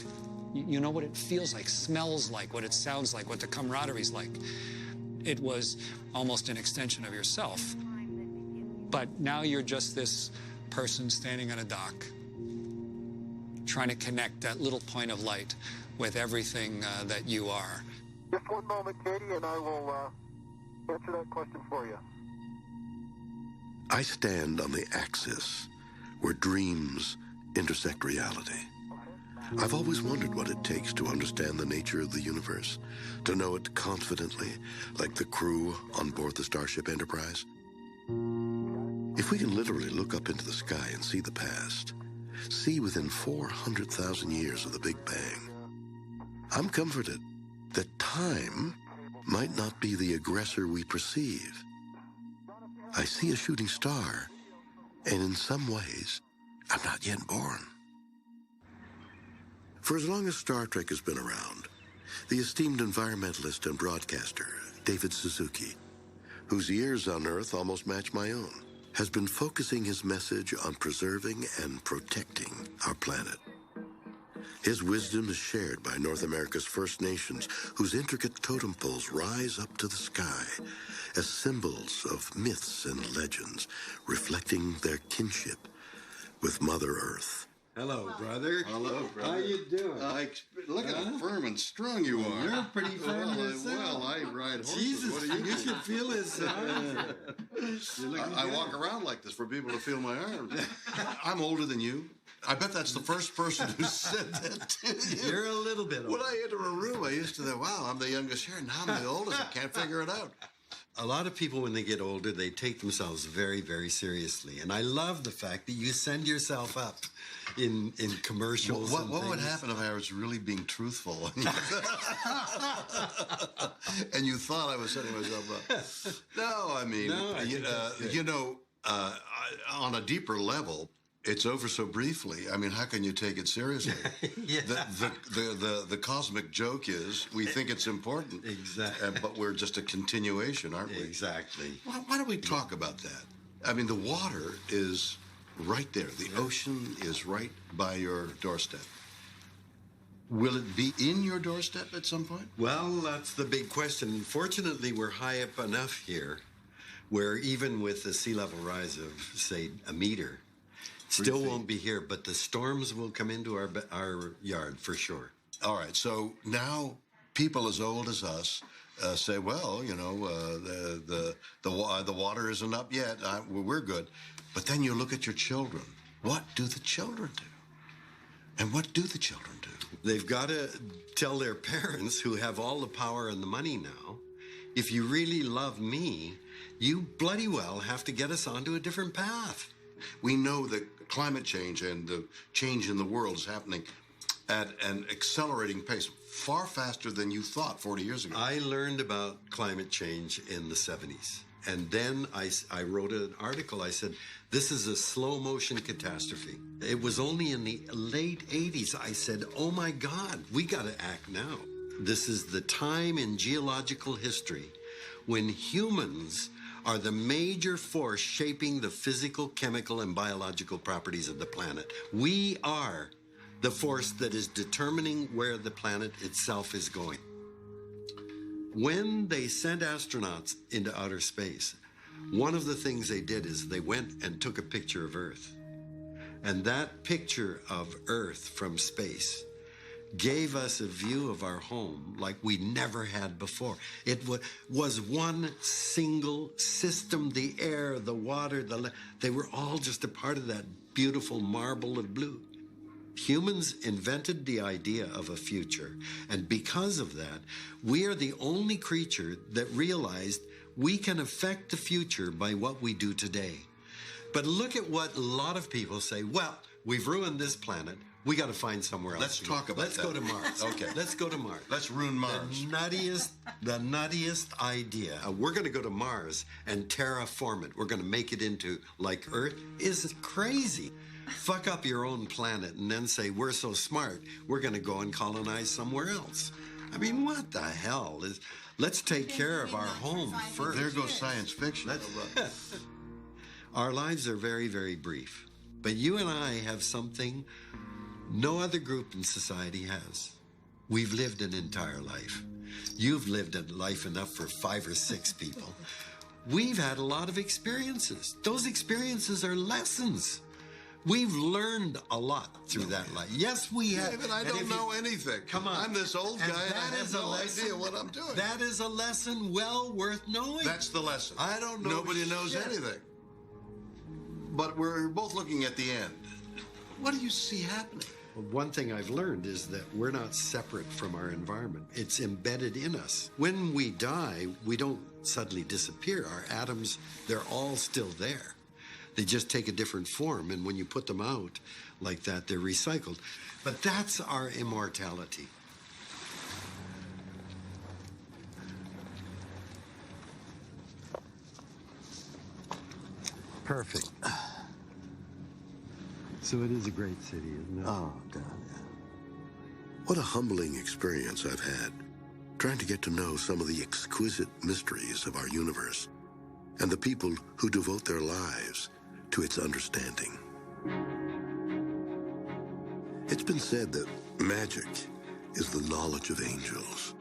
You know what it feels like, smells like, what it sounds like, what the camaraderie's like. It was almost an extension of yourself. But now you're just this person standing on a dock, trying to connect that little point of light with everything that you are. Just one moment, Katie, and I will answer that question for you. I stand on the axis where dreams intersect reality. I've always wondered what it takes to understand the nature of the universe, to know it confidently, like the crew on board the Starship Enterprise. If we can literally look up into the sky and see the past, see within 400,000 years of the Big Bang, I'm comforted that time might not be the aggressor we perceive. I see a shooting star, and in some ways, I'm not yet born. For as long as Star Trek has been around, the esteemed environmentalist and broadcaster, David Suzuki, whose years on Earth almost match my own, has been focusing his message on preserving and protecting our planet. His wisdom is shared by North America's First Nations, whose intricate totem poles rise up to the sky as symbols of myths and legends, reflecting their kinship with Mother Earth. Hello, brother. Hello, brother. How you doing? Look at how firm and strong you are. You're pretty firm yourself. Well, I ride horses. Jesus, what do you you should feel his I walk around like this for people to feel my arms. I'm older than you. I bet that's the first person who said that to you. You're a little bit older. When I enter a room, I used to think, wow, I'm the youngest here. Now I'm the oldest. I can't figure it out. A lot of people, when they get older, they take themselves very, very seriously. And I love the fact that you send yourself up in commercials. What would happen if I was really being truthful? And you thought I was setting myself up? No, I mean, on a deeper level, it's over so briefly. I mean, how can you take it seriously? Yeah. The cosmic joke is we think it's important. Exactly. But we're just a continuation, aren't we? Exactly. Why don't we talk about that? I mean, the water is right there. The ocean is right by your doorstep. Will it be in your doorstep at some point? Well, that's the big question. Fortunately, we're high up enough here where even with the sea level rise of, say, a meter, still won't be here, but the storms will come into our yard for sure. All right, so now people as old as us say, well, you know, the water isn't up yet. We're good. But then you look at your children. What do the children do? And what do the children do? They've got to tell their parents, who have all the power and the money now, if you really love me, you bloody well have to get us onto a different path. We know that climate change and the change in the world is happening at an accelerating pace, far faster than you thought 40 years ago. I learned about climate change in the 70s. And then I wrote an article. I said, this is a slow motion catastrophe. It was only in the late 80s I said, oh my God, we got to act now. This is the time in geological history when humans are the major force shaping the physical, chemical, and biological properties of the planet. We are the force that is determining where the planet itself is going. When they sent astronauts into outer space, one of the things they did is they went and took a picture of Earth. And that picture of Earth from space gave us a view of our home like we never had before. It was one single system, the air, the water, they were all just a part of that beautiful marble of blue. Humans invented the idea of a future, and because of that, we are the only creature that realized we can affect the future by what we do today. But look at what a lot of people say, well, we've ruined this planet, we got to find somewhere else. Let's talk about Let's that. go to Mars. Okay. Let's go to Mars. Let's ruin Mars. The nuttiest idea. We're going to go to Mars and terraform it. We're going to make it into like Earth is crazy. Fuck up your own planet and then say, we're so smart, we're going to go and colonize somewhere else. I mean, what the hell? Let's take care of our home first. There goes science fiction. Our lives are very, very brief. But you and I have something no other group in society has. We've lived an entire life. You've lived a life enough for 5 or 6 people. We've had a lot of experiences. Those experiences are lessons. We've learned a lot through that life. Yes, we have. David, I don't know anything. Come on. I'm this old guy and I have no idea what I'm doing. That is a lesson well worth knowing. That's the lesson. I don't know. Nobody knows anything. But we're both looking at the end. What do you see happening? Well, one thing I've learned is that we're not separate from our environment. It's embedded in us. When we die, we don't suddenly disappear. Our atoms, they're all still there. They just take a different form, and when you put them out like that, they're recycled. But that's our immortality. Perfect. So it is a great city, isn't it? Oh, God, yeah. What a humbling experience I've had, trying to get to know some of the exquisite mysteries of our universe and the people who devote their lives to its understanding. It's been said that magic is the knowledge of angels.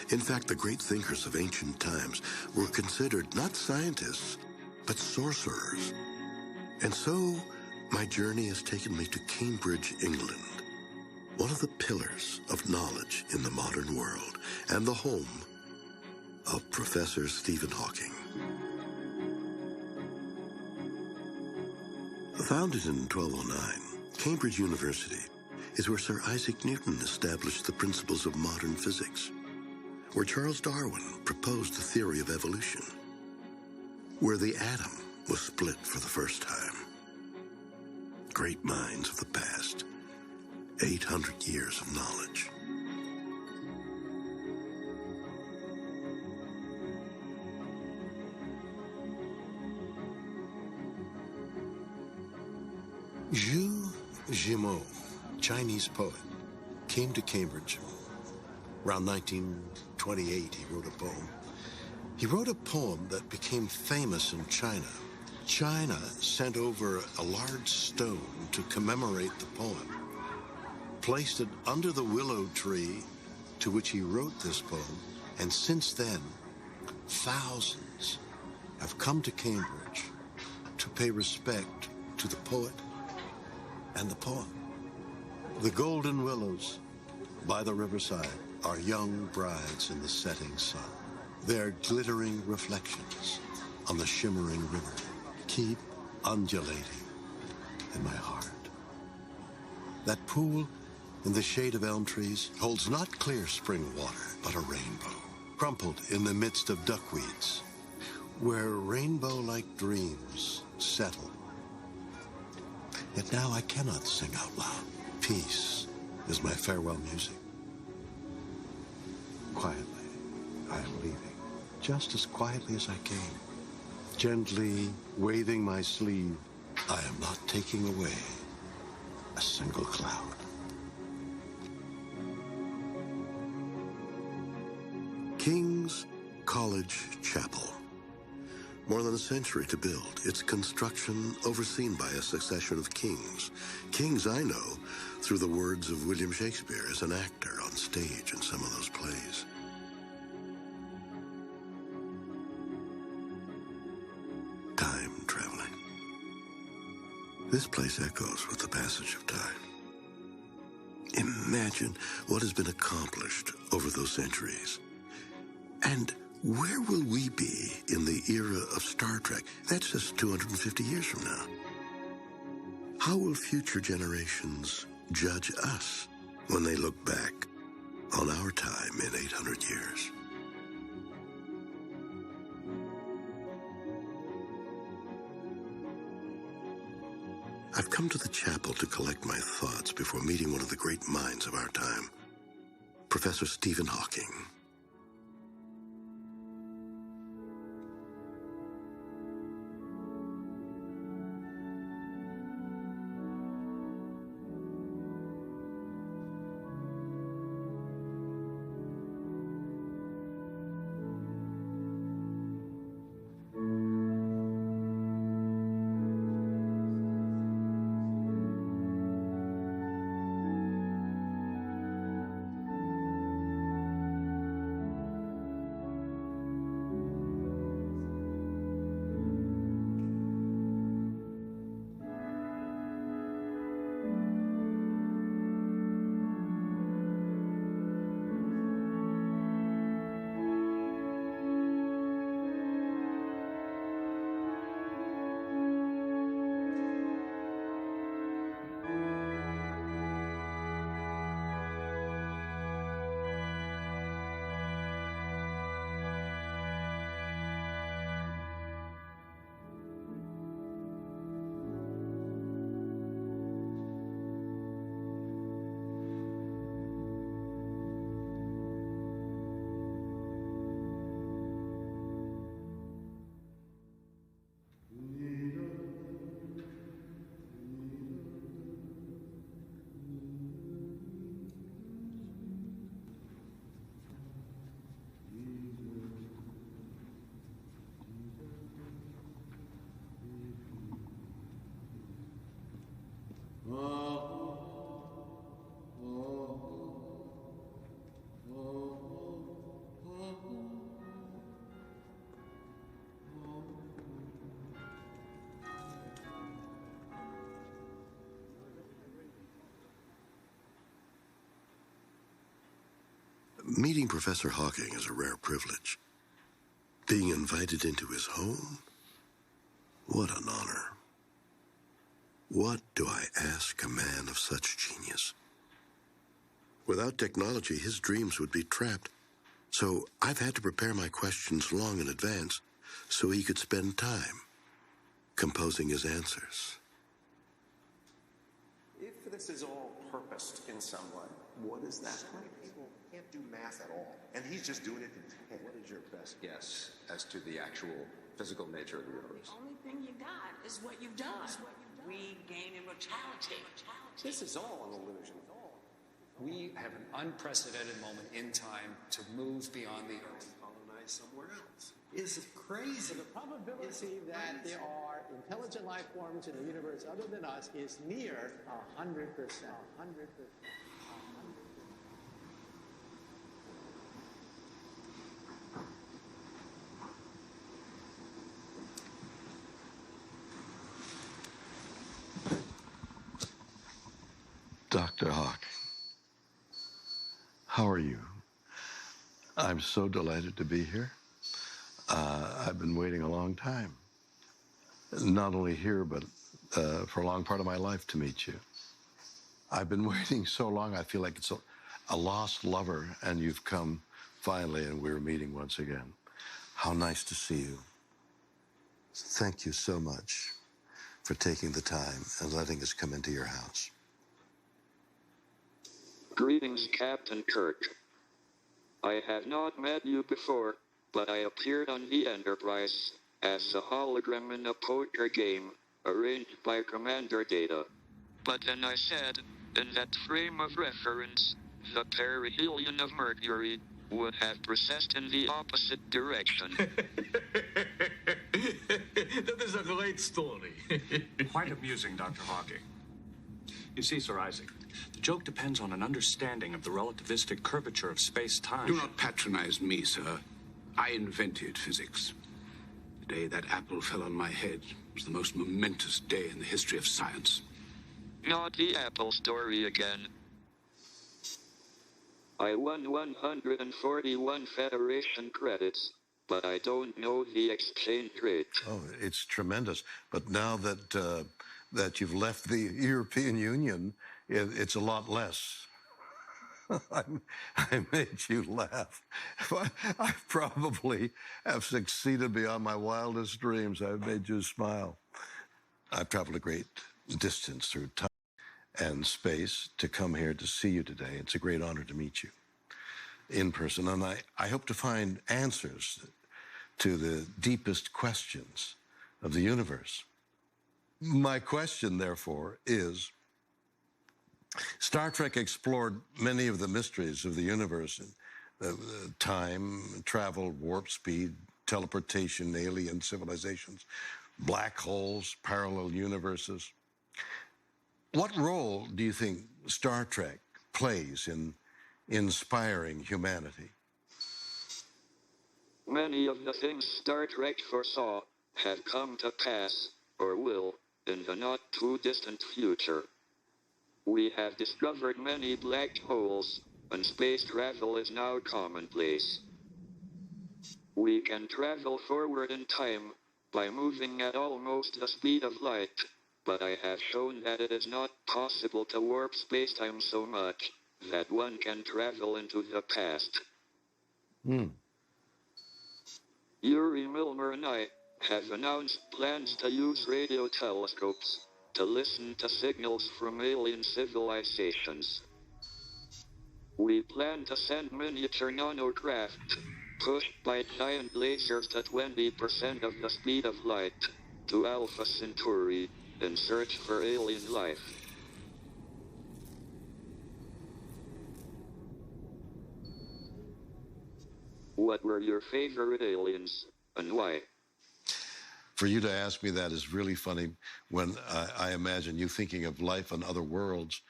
In fact, the great thinkers of ancient times were considered not scientists, but sorcerers. And so, my journey has taken me to Cambridge, England, one of the pillars of knowledge in the modern world, and the home of Professor Stephen Hawking. Founded in 1209, Cambridge University is where Sir Isaac Newton established the principles of modern physics, where Charles Darwin proposed the theory of evolution, where the atom was split for the first time. Great minds of the past, 800 years of knowledge. Zhu Zhimo, Chinese poet, came to Cambridge. Around 1928, he wrote a poem. He wrote a poem that became famous in China. China sent over a large stone to commemorate the poem, placed it under the willow tree to which he wrote this poem, and since then, thousands I've come to Cambridge to pay respect to the poet and the poem. The golden willows by the riverside are young brides in the setting sun. Their glittering reflections on the shimmering river keep undulating in my heart. That pool in the shade of elm trees holds not clear spring water, but a rainbow, crumpled in the midst of duckweeds, where rainbow-like dreams settle. Yet now I cannot sing out loud. Peace is my farewell music. Quietly, I am leaving, just as quietly as I came. Gently waving my sleeve, I am not taking away a single cloud. King's College Chapel. More than a century to build, its construction overseen by a succession of kings. Kings I know through the words of William Shakespeare as an actor on stage in some of those plays. Time traveling. This place echoes with the passage of time. Imagine what has been accomplished over those centuries. And where will we be in the era of Star Trek? That's just 250 years from now. How will future generations judge us when they look back on our time in 800 years? I've come to the chapel to collect my thoughts before meeting one of the great minds of our time, Professor Stephen Hawking. Meeting Professor Hawking is a rare privilege. Being invited into his home? What an honor. What do I ask a man of such genius? Without technology, his dreams would be trapped. So I've had to prepare my questions long in advance so he could spend time composing his answers. If this is all purposed in some way, what is that? People can't do math at all, and he's just doing it in his head. What is your best guess as to the actual physical nature of the universe? The only thing you got is what you've done. We gain immortality. This is all an illusion. We have an unprecedented moment in time to move beyond the Earth. Colonize somewhere else. Is crazy. The probability that there are intelligent life forms in the universe other than us is near 100%. 100%. Dr. Hawk, how are you? I'm so delighted to be here. I've been waiting a long time, not only here, but for a long part of my life to meet you. I've been waiting so long, I feel like it's a lost lover, and you've come finally, and we're meeting once again. How nice to see you. Thank you so much for taking the time and letting us come into your house. Greetings, Captain Kirk. I have not met you before, but I appeared on the Enterprise as a hologram in a poker game arranged by Commander Data. But then I said, in that frame of reference, the perihelion of Mercury would have processed in the opposite direction. That is a great story. Quite amusing, Dr. Hawking. You see, Sir Isaac, the joke depends on an understanding of the relativistic curvature of space-time. Do not patronize me, sir. I invented physics. The day that apple fell on my head was the most momentous day in the history of science. Not the Apple story again. I won 141 Federation credits, but I don't know the exchange rate. Oh, it's tremendous. But now that that you've left the European Union, it's a lot less. I made you laugh. I probably have succeeded beyond my wildest dreams. I've made you smile. I've traveled a great distance through time and space to come here to see you today. It's a great honor to meet you in person, and I hope to find answers to the deepest questions of the universe. My question, therefore, is, Star Trek explored many of the mysteries of the universe, time, travel, warp speed, teleportation, alien civilizations, black holes, parallel universes. What role do you think Star Trek plays in inspiring humanity? Many of the things Star Trek foresaw have come to pass, or will, in the not-too-distant future. We have discovered many black holes, and space travel is now commonplace. We can travel forward in time by moving at almost the speed of light, but I have shown that it is not possible to warp space-time so much that one can travel into the past. Yuri Milner and I have announced plans to use radio telescopes to listen to signals from alien civilizations. We plan to send miniature nanocraft, pushed by giant lasers to 20% of the speed of light, to Alpha Centauri in search for alien life. What were your favorite aliens, and why? For you to ask me that is really funny when I imagine you thinking of life on other worlds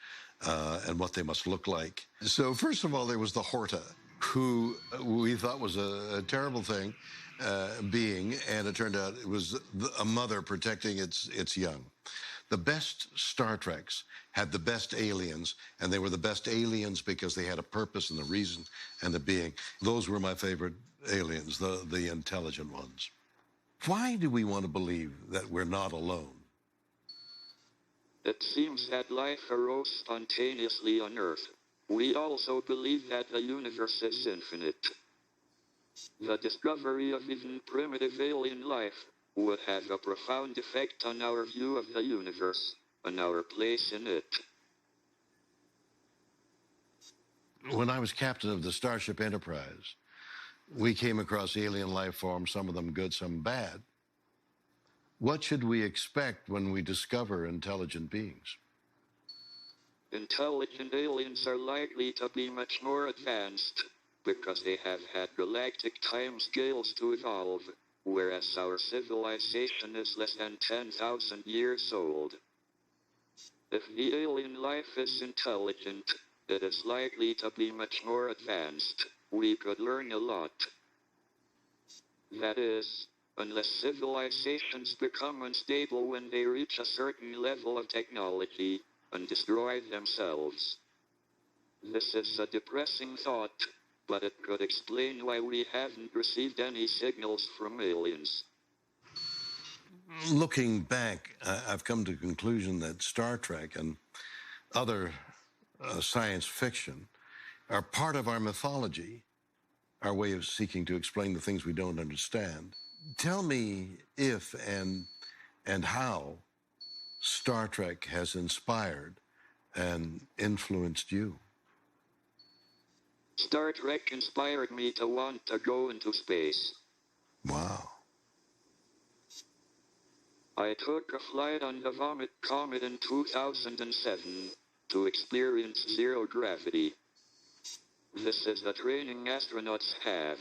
and what they must look like. So first of all, there was the Horta, who we thought was a terrible thing, being, and it turned out it was a mother protecting its young. The best Star Treks had the best aliens, and they were the best aliens because they had a purpose and a reason and a being. Those were my favorite aliens, the intelligent ones. Why do we want to believe that we're not alone? It seems that life arose spontaneously on Earth. We also believe that the universe is infinite. The discovery of even primitive alien life would have a profound effect on our view of the universe and our place in it. When I was captain of the Starship Enterprise, we came across alien life forms, some of them good, some bad. What should we expect when we discover intelligent beings? Intelligent aliens are likely to be much more advanced because they have had galactic time scales to evolve, whereas our civilization is less than 10,000 years old. If the alien life is intelligent, it is likely to be much more advanced. We could learn a lot. That is, unless civilizations become unstable when they reach a certain level of technology, and destroy themselves. This is a depressing thought, but it could explain why we haven't received any signals from aliens. Looking back, I've come to the conclusion that Star Trek and other science fiction are part of our mythology, our way of seeking to explain the things we don't understand. Tell me if and how Star Trek has inspired and influenced you. Star Trek inspired me to want to go into space. Wow. I took a flight on the Vomit Comet in 2007 to experience zero gravity. This is the training astronauts have.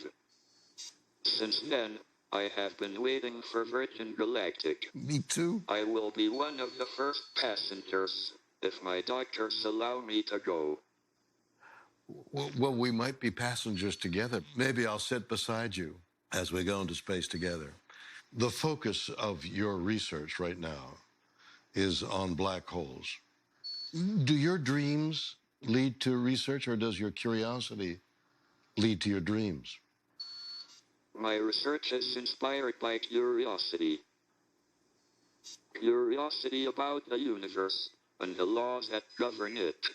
Since then, I have been waiting for Virgin Galactic. Me too. I will be one of the first passengers, if my doctors allow me to go. Well, we might be passengers together. Maybe I'll sit beside you as we go into space together. The focus of your research right now is on black holes. Do your dreams lead to research, or does your curiosity lead to your dreams? My research is inspired by curiosity. Curiosity about the universe and the laws that govern it.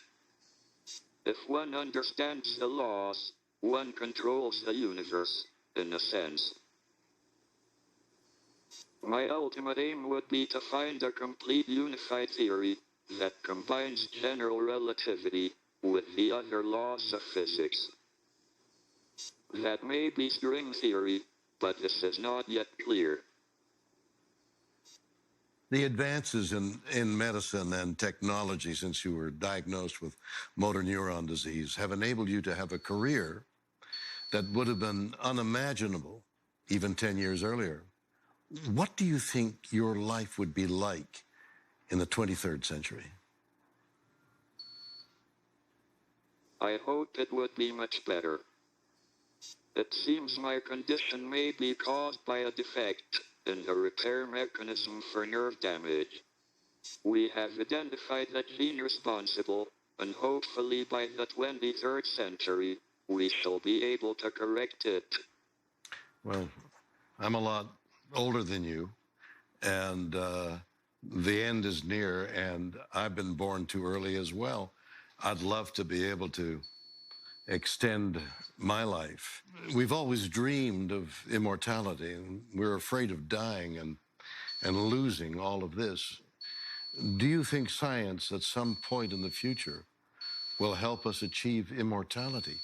If one understands the laws, one controls the universe, in a sense. My ultimate aim would be to find a complete unified theory that combines general relativity with the other laws of physics. That may be string theory, but this is not yet clear. The advances in medicine and technology since you were diagnosed with motor neuron disease have enabled you to have a career that would have been unimaginable even 10 years earlier. What do you think your life would be like in the 23rd century? I hope it would be much better. It seems my condition may be caused by a defect in the repair mechanism for nerve damage. We have identified the gene responsible, and hopefully by the 23rd century, we shall be able to correct it. Well, I'm a lot older than you, and the end is near, and I've been born too early as well. I'd love to be able to extend my life. We've always dreamed of immortality, and we're afraid of dying and losing all of this. Do you think science at some point in the future will help us achieve immortality?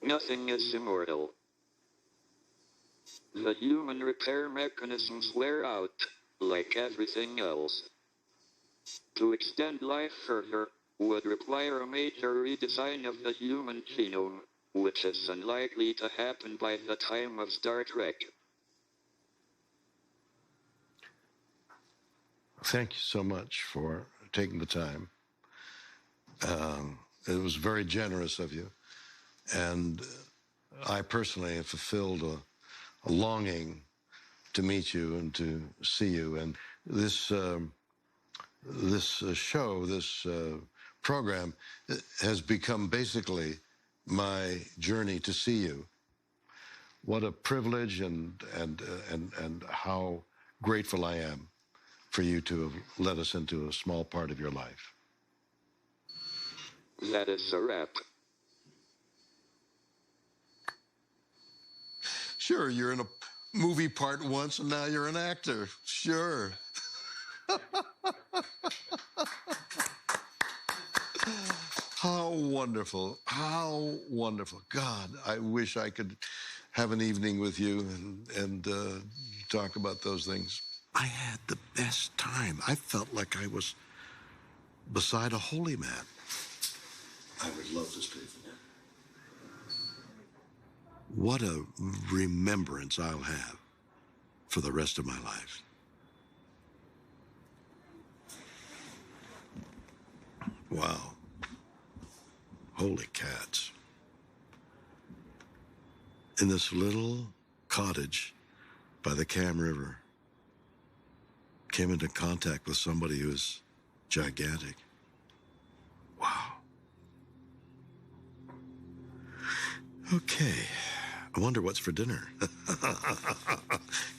Nothing is immortal. The human repair mechanisms wear out, like everything else. To extend life further would require a major redesign of the human genome, which is unlikely to happen by the time of Star Trek. Thank you so much for taking the time. It was very generous of you. And I personally have fulfilled a longing to meet you and to see you. And this program has become basically my journey to see you. What a privilege and how grateful I am for you to have let us into a small part of your life. That is a wrap. Sure, you're in a movie part once and now you're an actor. Sure. How wonderful. How wonderful. God, I wish I could have an evening with you and talk about those things. I had the best time. I felt like I was beside a holy man. I would love to stay for that. What a remembrance I'll have for the rest of my life. Wow. Holy cats. In this little cottage by the Cam River, came into contact with somebody who's gigantic. Wow. Okay, I wonder what's for dinner.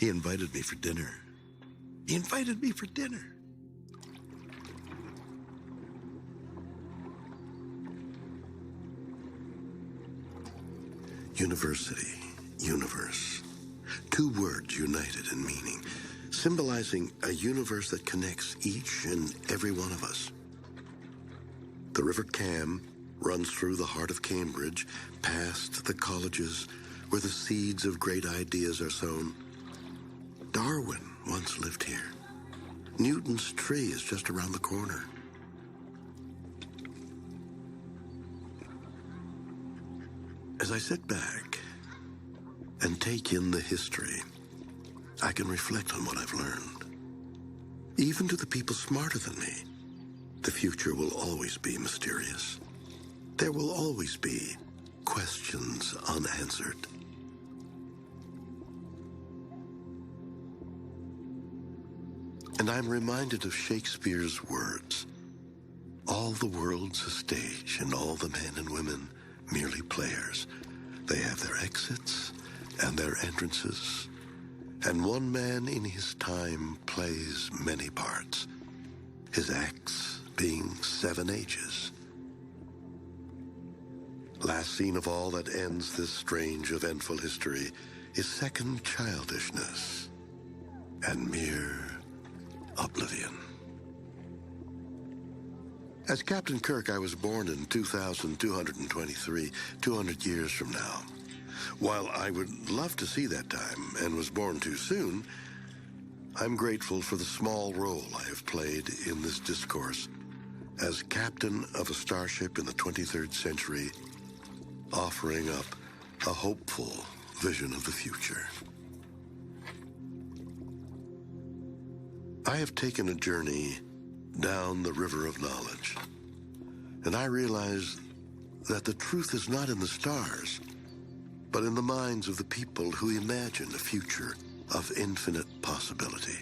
He invited me for dinner. He invited me for dinner. University, universe. Two words united in meaning, symbolizing a universe that connects each and every one of us. The River Cam runs through the heart of Cambridge, past the colleges where the seeds of great ideas are sown. Darwin once lived here. Newton's tree is just around the corner. As I sit back and take in the history, I can reflect on what I've learned. Even to the people smarter than me, the future will always be mysterious. There will always be questions unanswered. And I'm reminded of Shakespeare's words. All the world's a stage, and all the men and women merely players. They have their exits and their entrances, and one man in his time plays many parts, his acts being 7 ages. Last scene of all that ends this strange, eventful history is second childishness and mere oblivion. As Captain Kirk, I was born in 2223, 200 years from now. While I would love to see that time and was born too soon, I'm grateful for the small role I have played in this discourse as captain of a starship in the 23rd century, offering up a hopeful vision of the future. I have taken a journey down the river of knowledge, and I realize that the truth is not in the stars, but in the minds of the people who imagine a future of infinite possibility.